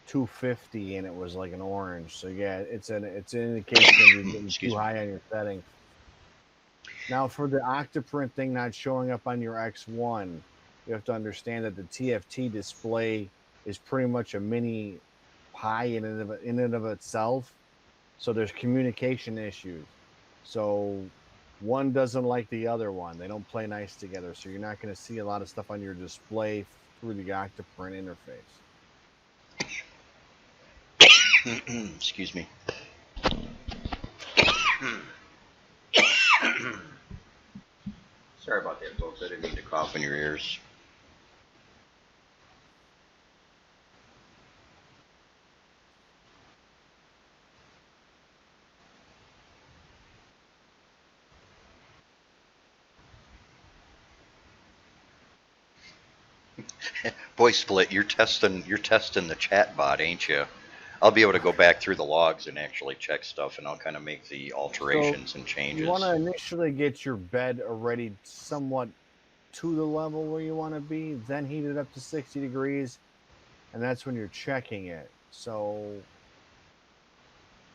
250 and it was like an orange. So yeah, it's an indication of you getting too Excuse me. high on your settings. Now for the octoprint thing not showing up on your X1, you have to understand that the TFT display is pretty much a mini pie in and of itself. So there's communication issues. So one doesn't like the other one. They don't play nice together. So you're not going to see a lot of stuff on your display through the octoprint interface. Excuse me. Sorry about that, folks. I didn't mean to cough in your ears. Boy, Split, you're testing the chat bot, ain't you? I'll be able to go back through the logs and actually check stuff, and I'll kind of make the So alterations and you want changes. to initially get your bed already somewhat to the level where you want to be, then heat it up to 60 degrees, and that's when you're checking it. So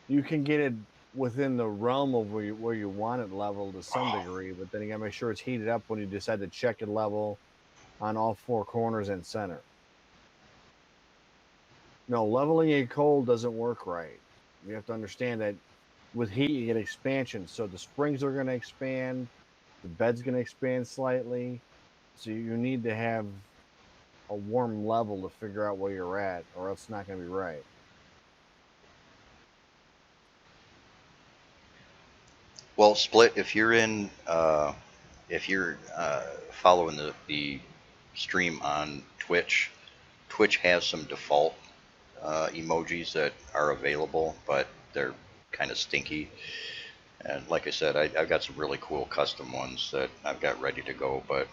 you can get it within the realm of where you want it level to some degree, but then you gotta make sure it's heated up when you decide to check it level on all four corners and center. No, leveling it cold doesn't work right. You have to understand that with heat you get expansion, so the springs are going to expand, the bed's going to expand slightly, so you need to have a warm level to figure out where you're at, or else it's not going to be right. Well, Split, if you're following the stream on Twitch, Twitch has some default emojis that are available, but they're kind of stinky. And like I said, I've got some really cool custom ones that I've got ready to go. But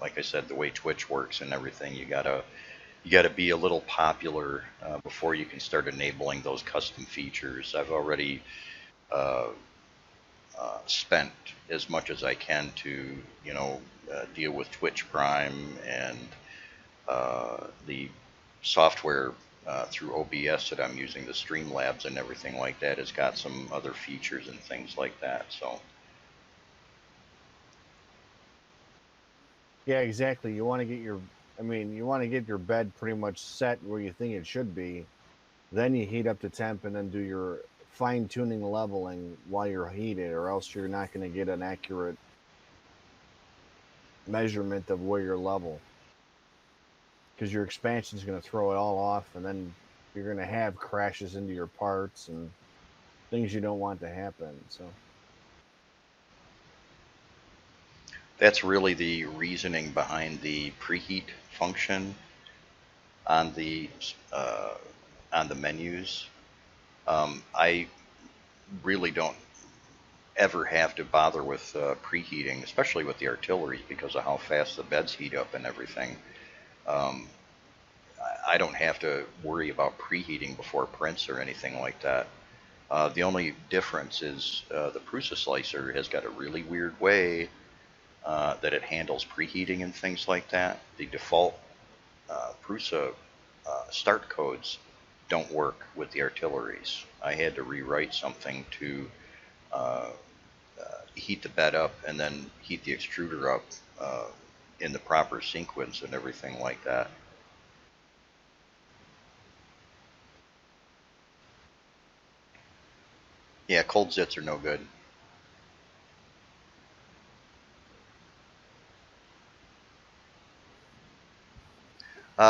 like I said, the way Twitch works and everything, you gotta be a little popular before you can start enabling those custom features. I've already uh, spent as much as I can to, deal with Twitch Prime and the software through OBS that I'm using, the Streamlabs and everything like that, has got some other features and things like that. So, Yeah, exactly. You want to get you want to get your bed pretty much set where you think it should be. Then you heat up the temp and then do your fine-tuning leveling while you're heated, or else you're not going to get an accurate measurement of where you're level, because your expansion is going to throw it all off, and then you're going to have crashes into your parts and things you don't want to happen. So That's really the reasoning behind the preheat function on the uh, on the menus. I really don't ever have to bother with preheating, especially with the artillery, because of how fast the beds heat up and everything. Um, I don't have to worry about preheating before prints or anything like that. The only difference is the Prusa slicer has got a really weird way that it handles preheating and things like that. The default Prusa start codes don't work with the artilleries. I had to rewrite something to uh, heat the bed up and then heat the extruder up in the proper sequence and everything like that. Yeah, cold zits are no good.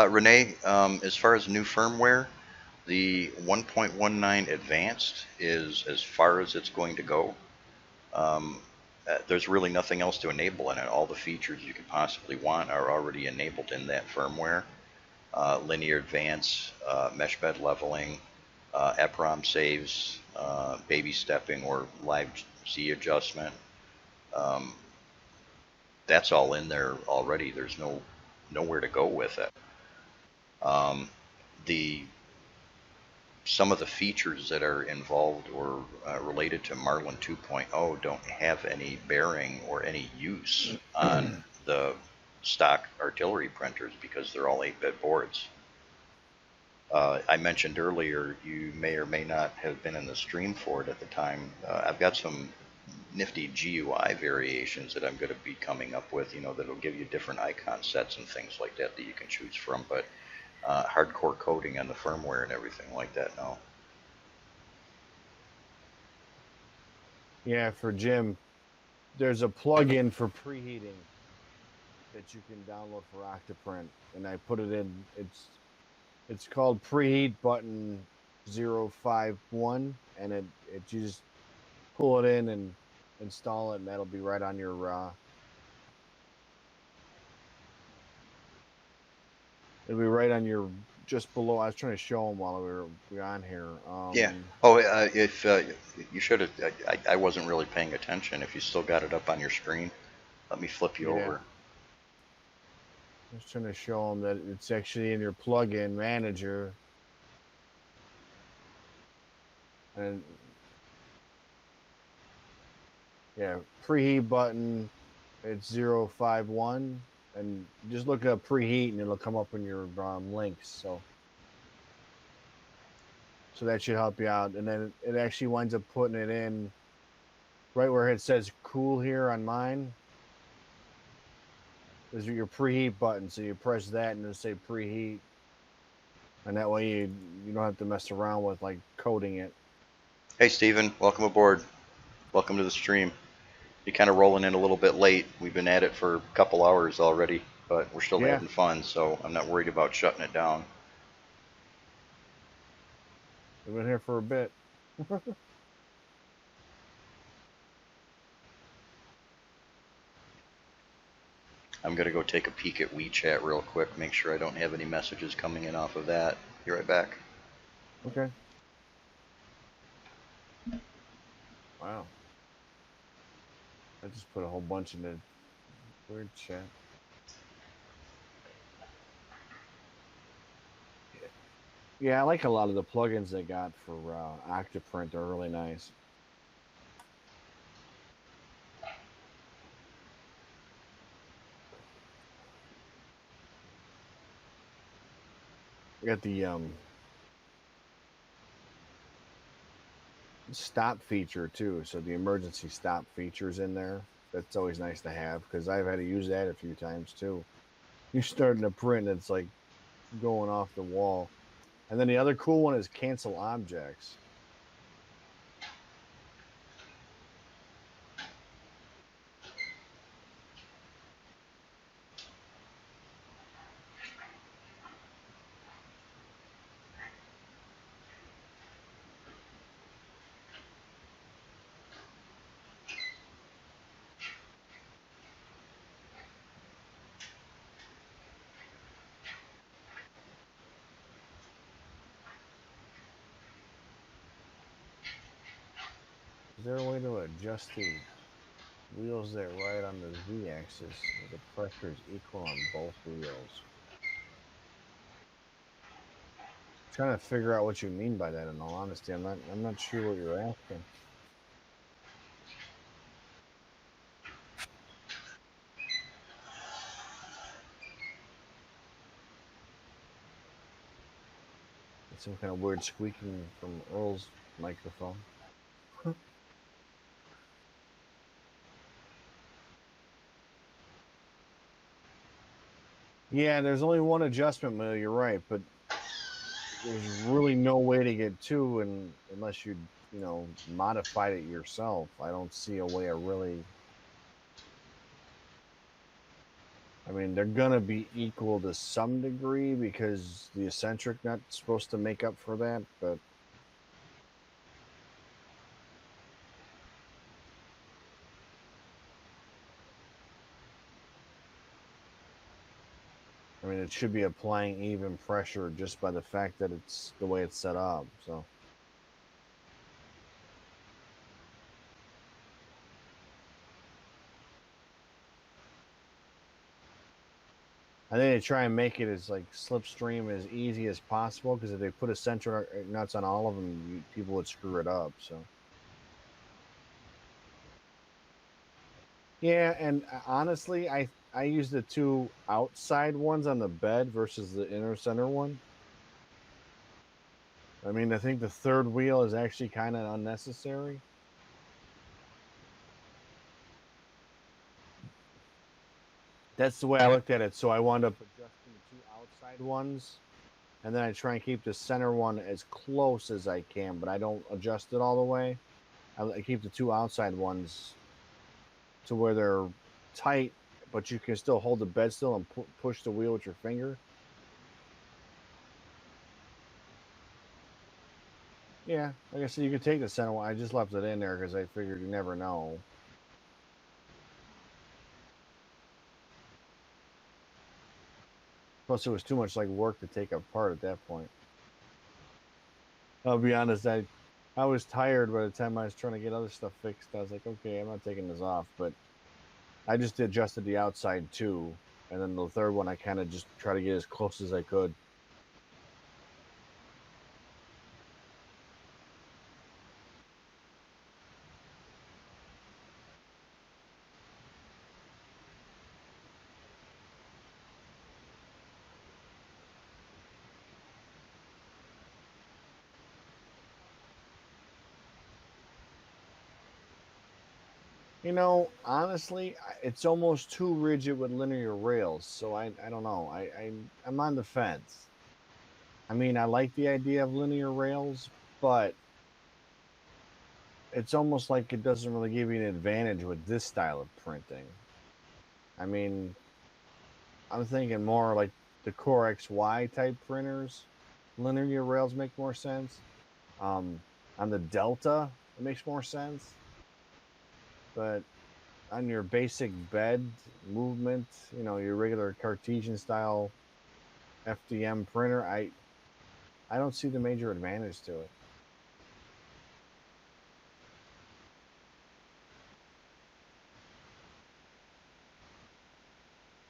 Renee, as far as new firmware, the 1.19 Advanced is as far as it's going to go. There's really nothing else to enable in it. All the features you could possibly want are already enabled in that firmware. Linear advance, mesh bed leveling, EPROM saves, baby stepping or live Z adjustment. Um, that's all in there already. There's nowhere to go with it. Um, the some of the features that are involved or related to Marlin 2.0 don't have any bearing or any use on the stock artillery printers because they're all 8-bit boards. I mentioned earlier, you may or may not have been in the stream for it at the time. I've got some nifty GUI variations that I'm going to be coming up with, that'll give you different icon sets and things like that that you can choose from, but hardcore coding on the firmware and everything like that now. yeah, for Jim, there's a plugin for preheating that you can download for Octoprint, and I put it in. It's called Preheat Button 051, and it you just pull it in and install it, and that'll be right on your it'll be right on your just below. I was trying to show them while we were on here. Yeah. Oh, if you should have, I wasn't really paying attention. If you still got it up on your screen, let me flip you Yeah. over. I was trying to show them that it's actually in your plugin manager, and yeah, preheat button. It's 051, and just look up preheat, and it'll come up in your links. So that should help you out. And then it actually winds up putting it in right where it says cool here on mine. Is your preheat button. So you press that and it'll say preheat. And that way you don't have to mess around with like coding it. Hey, Steven, welcome aboard. Welcome to the stream. You're kind of rolling in a little bit late. We've been at it for a couple hours already, but we're still having fun, so I'm not worried about shutting it down. We've been here for a bit. I'm going to go take a peek at WeChat real quick, make sure I don't have any messages coming in off of that. Be right back. Okay. Wow. I just put a whole bunch in the weird chat. Yeah, I like a lot of the plugins they got for Octoprint. They're really nice. I got the stop feature too, so the emergency stop features in there. That's always nice to have because I've had to use that a few times too. You're starting to print, it's like going off the wall. And then the other cool one is cancel objects. Is there a way to adjust the wheels that ride on the Z-axis so the pressure is equal on both wheels? Trying to figure out what you mean by that. In all honesty, I'm not sure what you're asking. It's some kind of weird squeaking from Earl's microphone. Yeah, there's only one adjustment wheel. You're right, but there's really no way to get two, and unless you know modified it yourself, I don't see a way of really. I mean, they're gonna be equal to some degree because the eccentric nut's supposed to make up for that, but I mean, it should be applying even pressure just by the fact that it's the way it's set up. So I think they try and make it as like slipstream as easy as possible because if they put eccentric nuts on all of them, people would screw it up. So yeah, and honestly, I use the two outside ones on the bed versus the inner center one. I mean, I think the third wheel is actually kind of unnecessary. That's the way I looked at it. So I wound up adjusting the two outside ones, and then I try and keep the center one as close as I can, but I don't adjust it all the way. I keep the two outside ones to where they're tight, but you can still hold the bed still and push the wheel with your finger. Yeah, like I said, you can take the center one. I just left it in there because I figured you never know. Plus, it was too much like work to take apart at that point. I'll be honest, I was tired by the time I was trying to get other stuff fixed. I was like, okay, I'm not taking this off, but I just adjusted the outside too, and then the third one I kind of just try to get as close as I could. You know, honestly, it's almost too rigid with linear rails, so I don't know. I'm on the fence. I mean, I like the idea of linear rails, but it's almost like it doesn't really give you an advantage with this style of printing. I mean, I'm thinking more like the Core XY type printers. Linear rails make more sense. On the Delta, it makes more sense. But on your basic bed movement, you know, your regular Cartesian style FDM printer, I don't see the major advantage to it.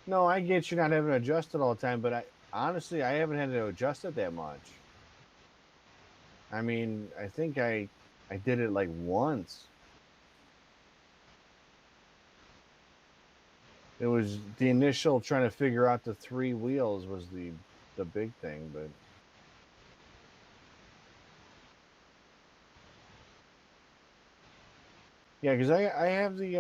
No, I get you not having to adjust it all the time, but I honestly I haven't had to adjust it that much. I mean, I think I did it like once. It was the initial trying to figure out the three wheels was the big thing, but yeah, because I have the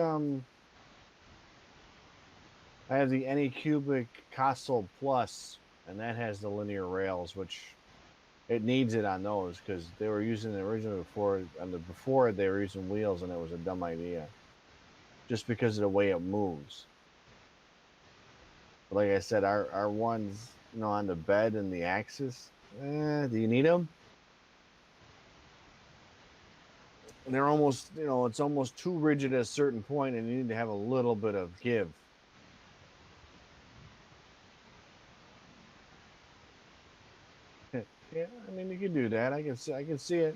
Anycubic Castle Plus, and that has the linear rails, which it needs it on those because they were using the original before, and before they were using wheels, and it was a dumb idea just because of the way it moves. But like I said, our ones, you know, on the bed and the axis, do you need them? And they're almost, you know, it's almost too rigid at a certain point, and you need to have a little bit of give. Yeah, I mean, you can do that. I can see it.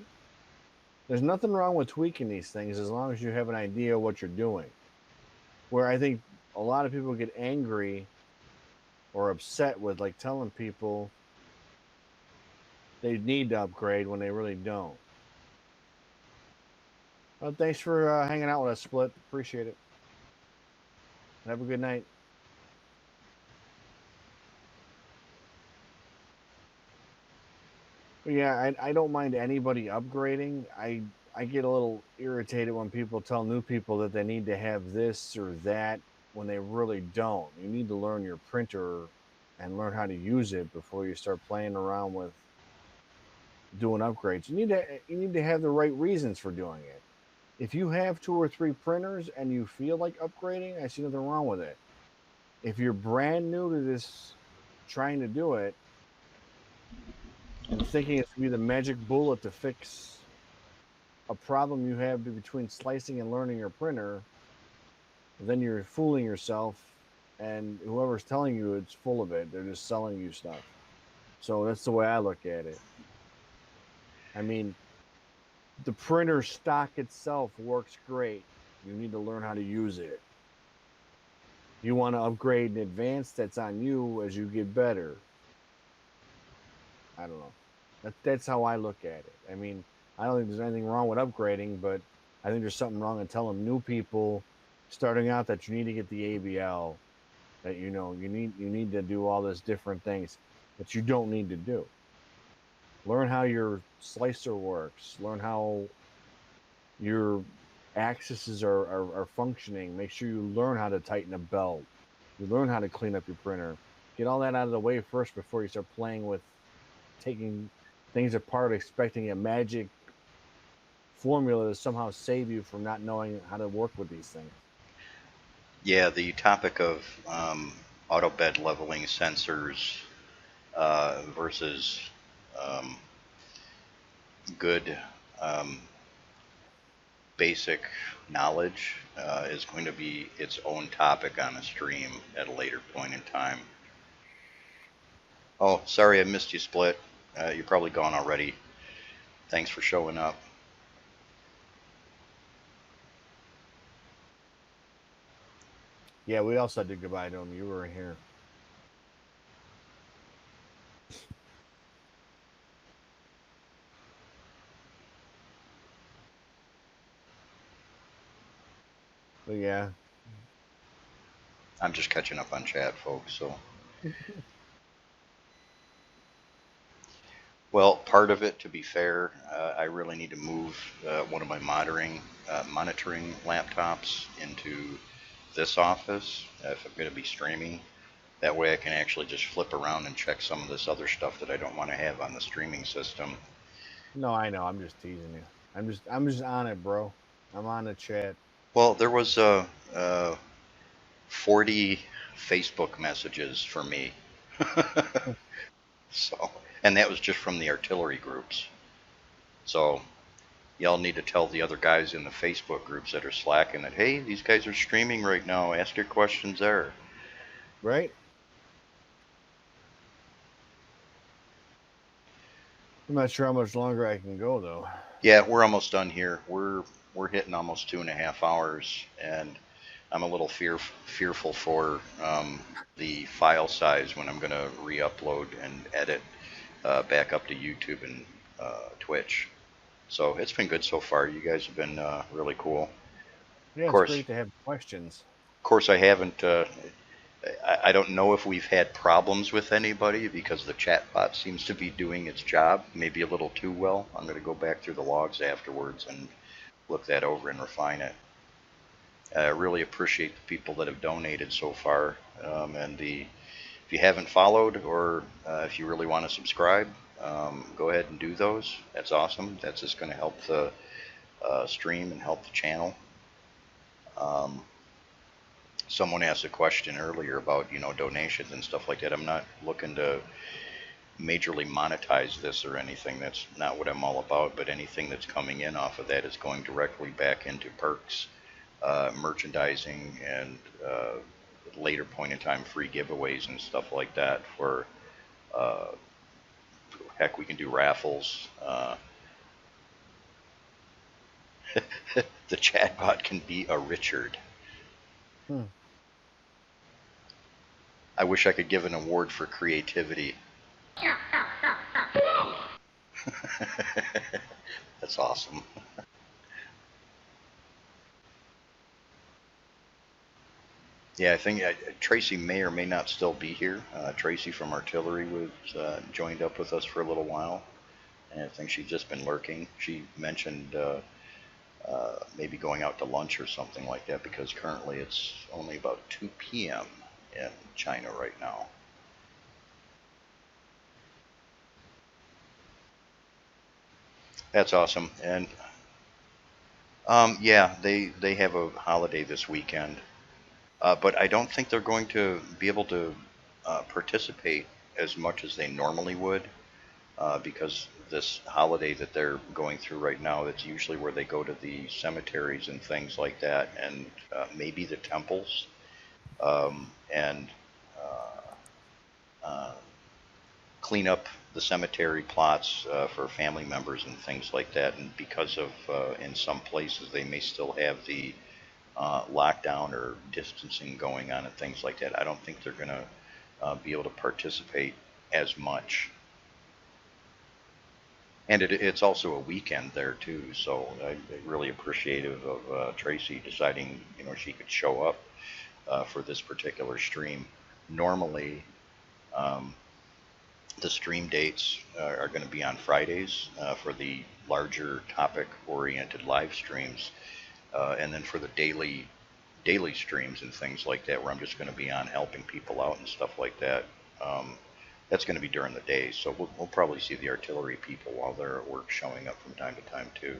There's nothing wrong with tweaking these things as long as you have an idea of what you're doing. Where I think a lot of people get angry or upset with like telling people they need to upgrade when they really don't. Well, thanks for hanging out with us, Split. Appreciate it. Have a good night. But yeah, I don't mind anybody upgrading. I get a little irritated when people tell new people that they need to have this or that when they really don't. You need to learn your printer and learn how to use it before you start playing around with doing upgrades. You need to have the right reasons for doing it. If you have 2 or 3 printers and you feel like upgrading, I see nothing wrong with it. If you're brand new to this, trying to do it, and thinking it's gonna be the magic bullet to fix a problem you have between slicing and learning your printer, then you're fooling yourself. And whoever's telling you it's full of it, they're just selling you stuff. So that's the way I look at it. I mean, the printer stock itself works great. You need to learn how to use it. You want to upgrade in advance, that's on you as you get better. I don't know. That's how I look at it. I mean, I don't think there's anything wrong with upgrading, but I think there's something wrong in telling new people starting out that you need to get the ABL, that you need to do all this different things that you don't need to do. Learn how your slicer works. Learn how your axes are functioning. Make sure you learn how to tighten a belt. You learn how to clean up your printer. Get all that out of the way first before you start playing with taking things apart, expecting a magic formula to somehow save you from not knowing how to work with these things. Yeah, the topic of auto bed leveling sensors versus um, good um, basic knowledge is going to be its own topic on a stream at a later point in time. Oh, sorry I missed you, Split. You're probably gone already. Thanks for showing up. Yeah, we all said goodbye to him. You were in here. But yeah. I'm just catching up on chat, folks. So, well, part of it, to be fair, I really need to move one of my monitoring laptops into this office if I'm going to be streaming. That way, I can actually just flip around and check some of this other stuff that I don't want to have on the streaming system. No, I know. I'm just teasing you. I'm just on it, bro. I'm on the chat. Well, there was 40 Facebook messages for me. So, and that was just from the artillery groups. So, y'all need to tell the other guys in the Facebook groups that are slacking that, hey, these guys are streaming right now. Ask your questions there. Right? I'm not sure how much longer I can go though. Yeah, we're almost done here. We're hitting almost 2.5 hours, and I'm a little fearful for the file size when I'm going to re-upload and edit back up to YouTube and Twitch. So it's been good so far. You guys have been really cool. Yeah, it's Course, great to have questions. of course, I haven't. I don't know if we've had problems with anybody because the chatbot seems to be doing its job, maybe a little too well. I'm going to go back through the logs afterwards and look that over and refine it. I really appreciate the people that have donated so far, and if you haven't followed or if you really want to subscribe, go ahead and do those. That's awesome. That's just going to help the stream and help the channel. Um, Someone asked a question earlier about donations and stuff like that. I'm not looking to majorly monetize this or anything. That's not what I'm all about. But anything that's coming in off of that is going directly back into perks, merchandising, and later point in time free giveaways and stuff like that. For heck, we can do raffles. The chatbot can be a Richard. Hmm. I wish I could give an award for creativity. That's awesome. Yeah, I think Tracy may or may not still be here. Tracy from Artillery was joined up with us for a little while, and I think she's just been lurking. She mentioned maybe going out to lunch or something like that because currently it's only about 2 p.m. in China right now. That's awesome. And yeah, they have a holiday this weekend, but I don't think they're going to be able to participate as much as they normally would because this holiday that they're going through right now, that's usually where they go to the cemeteries and things like that, and maybe the temples, and uh, clean up the cemetery plots for family members and things like that. And because of, in some places, they may still have the lockdown or distancing going on and things like that, I don't think they're going to be able to participate as much. And it's also a weekend there too, so I'm really appreciative of Tracy deciding, she could show up for this particular stream. Normally, um, the stream dates are going to be on Fridays for the larger topic-oriented live streams, and then for the daily streams and things like that, where I'm just going to be on helping people out and stuff like that. Um, that's going to be during the day, so we'll probably see the artillery people while they're at work showing up from time to time too.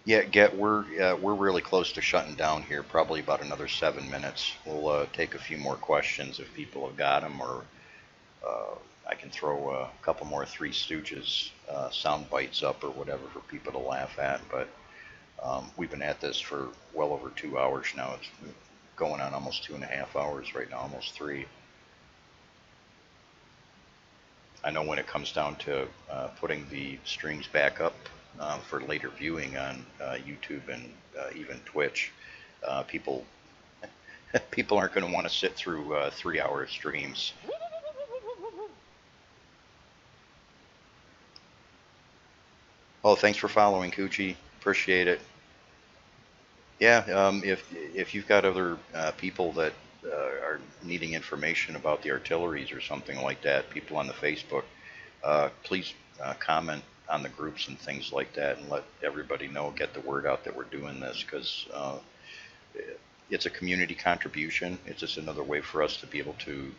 Yeah, we're really close to shutting down here. Probably about another 7 minutes. We'll take a few more questions if people have got them, or uh, I can throw a couple more Three Stooges sound bites up or whatever for people to laugh at. But we've been at this for well over 2 hours now. It's going on almost 2.5 hours right now, almost three. I know when it comes down to putting the streams back up for later viewing on YouTube and even Twitch, people people aren't going to want to sit through 3 hour streams. Oh, thanks for following, Coochie. Appreciate it. Yeah, if you've got other people that are needing information about the artilleries or something like that, people on the Facebook, please comment on the groups and things like that, and let everybody know, get the word out that we're doing this, because it's a community contribution. It's just another way for us to be able to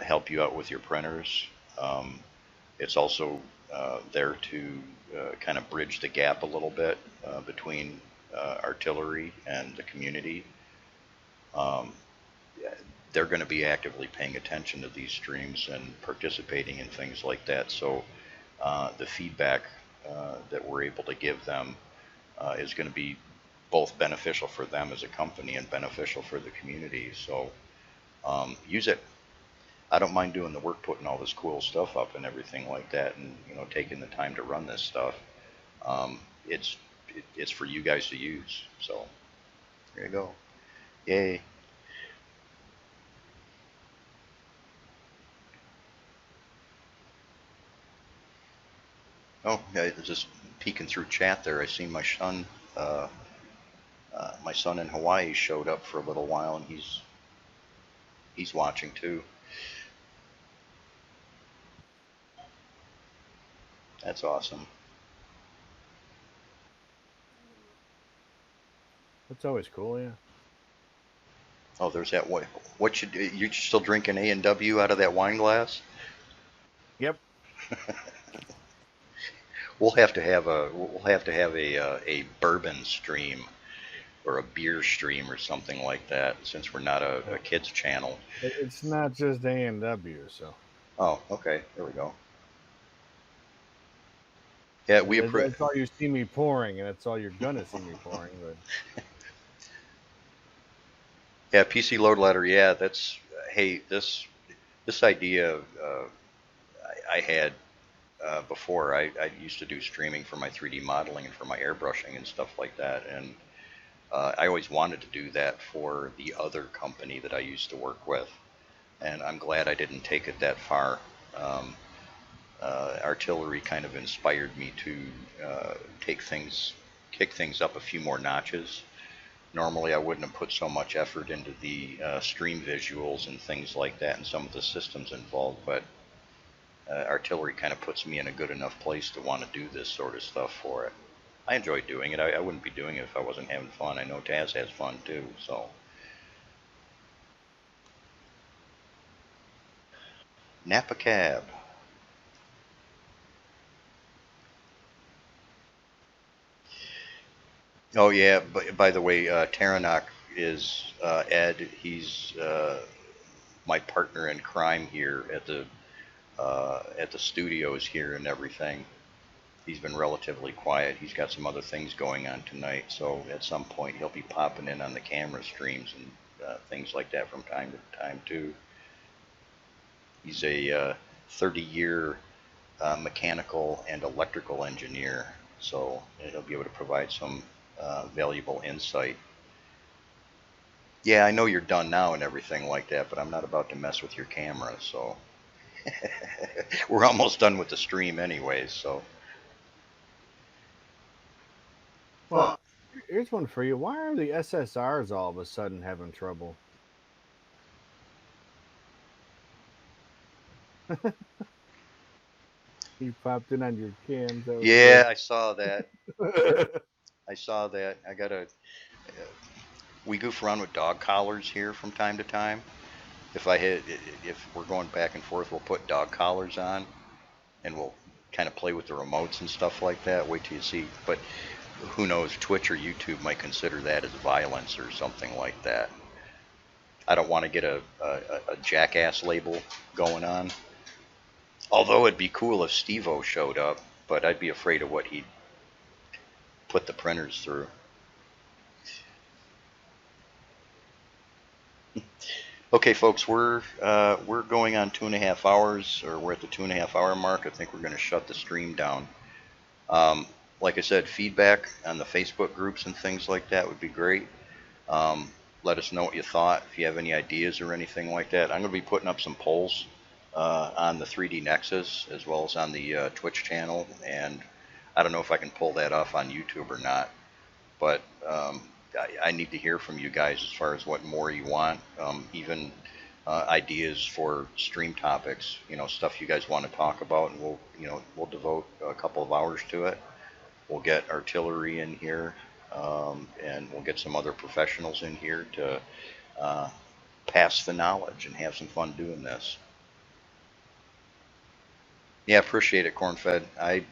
help you out with your printers. It's also there to kind of bridge the gap a little bit between artillery and the community. Um, they're going to be actively paying attention to these streams and participating in things like that. So the feedback that we're able to give them is going to be both beneficial for them as a company and beneficial for the community. So use it. I don't mind doing the work, putting all this cool stuff up and everything like that, and taking the time to run this stuff. Um, it's it's for you guys to use. So there you go. Yay. Oh, yeah, just peeking through chat there. I seen uh, my son in Hawaii showed up for a little while, and he's watching too. That's awesome. That's always cool, yeah. Oh, there's that. What you still drinking A&W out of that wine glass? Yep. We'll have to have a bourbon stream or a beer stream or something like that, since we're not a kids channel. It's not just A&W, so. Oh, okay, there we go. Yeah, That's all you see me pouring, and that's all you're gonna see me pouring. But yeah, PC load ladder. Yeah, that's hey, this idea of I had before. I used to do streaming for my 3D modeling and for my airbrushing and stuff like that, and I always wanted to do that for the other company that I used to work with, and I'm glad I didn't take it that far. Um, Artillery kind of inspired me to kick things up a few more notches. Normally, I wouldn't have put so much effort into the stream visuals and things like that and some of the systems involved, but Artillery kind of puts me in a good enough place to want to do this sort of stuff for it. I enjoy doing it. I wouldn't be doing it if I wasn't having fun. I know Taz has fun too, so. Napa Cab. Oh yeah, by the way, Taranok is Ed. He's my partner in crime here at the studios here and everything. He's been relatively quiet. He's got some other things going on tonight, so at some point he'll be popping in on the camera streams and things like that from time to time too. He's a 30-year mechanical and electrical engineer, so he'll be able to provide some valuable insight. Yeah, I know you're done now and everything like that, but I'm not about to mess with your camera, so we're almost done with the stream anyways, so. Well, here's one for you. Why are the SSRs all of a sudden having trouble? You popped in on your cams. That was Yeah, good. I saw that. I saw that. We goof around with dog collars here from time to time. If we're going back and forth, we'll put dog collars on and we'll kind of play with the remotes and stuff like that. Wait till you see. But who knows? Twitch or YouTube might consider that as violence or something like that. I don't want to get a jackass label going on. Although it'd be cool if Steve-O showed up, but I'd be afraid of what he'd put the printers through. Okay, folks, we're going on 2.5 hours, or we're at the 2.5 hour mark. I think we're going to shut the stream down. Like I said, feedback on the Facebook groups and things like that would be great. Let us know what you thought. If you have any ideas or anything like that, I'm going to be putting up some polls on the 3D Nexus as well as on the Twitch channel, and I don't know if I can pull that off on YouTube or not, but I need to hear from you guys as far as what more you want, even ideas for stream topics, stuff you guys want to talk about, and we'll devote a couple of hours to it. We'll get Artillery in here, and we'll get some other professionals in here to pass the knowledge and have some fun doing this. Yeah, appreciate it, Cornfed. I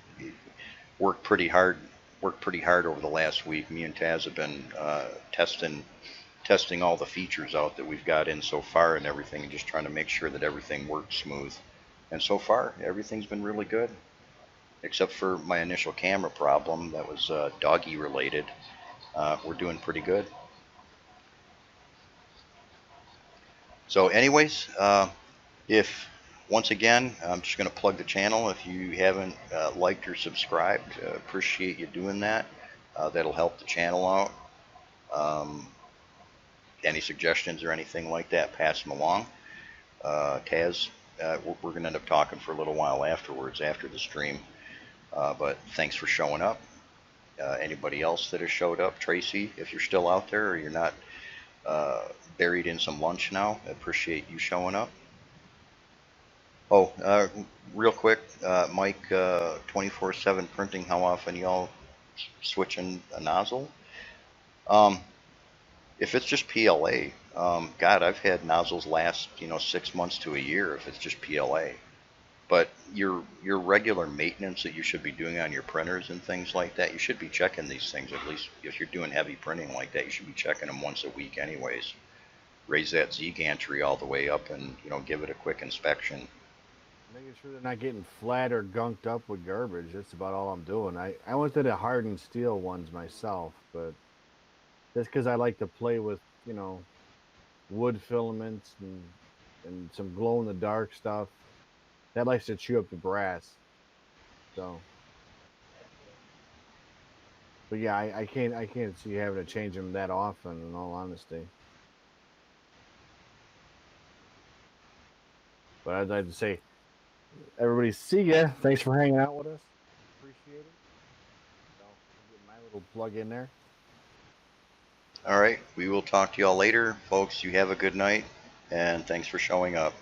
worked pretty hard. Worked pretty hard over the last week. Me and Taz have been testing all the features out that we've got in so far and everything, and just trying to make sure that everything works smooth. And so far, everything's been really good, except for my initial camera problem that was doggy related. We're doing pretty good. So, anyways, if once again, I'm just going to plug the channel. If you haven't liked or subscribed, appreciate you doing that. That'll help the channel out. Any suggestions or anything like that, pass them along. Taz, we're going to end up talking for a little while afterwards, after the stream. But thanks for showing up. Anybody else that has showed up, Tracy, if you're still out there or you're not buried in some lunch now, I appreciate you showing up. Oh, real quick, Mike, 24/7 printing, how often y'all switching a nozzle? If it's just PLA, God, I've had nozzles last 6 months to a year if it's just PLA. But your regular maintenance that you should be doing on your printers and things like that, you should be checking these things. At least if you're doing heavy printing like that, you should be checking them once a week anyways. Raise that Z gantry all the way up and give it a quick inspection. Making sure they're not getting flat or gunked up with garbage. That's about all I'm doing. I went to the hardened steel ones myself, but that's because I like to play with wood filaments and some glow in the dark stuff. that likes to chew up the brass. So, but yeah, I can't see having to change them that often. In all honesty, but I'd like to say, everybody, see ya. Thanks for hanging out with us. Appreciate it. So I'll get my little plug in there. All right, we will talk to y'all later, folks. You have a good night, and thanks for showing up.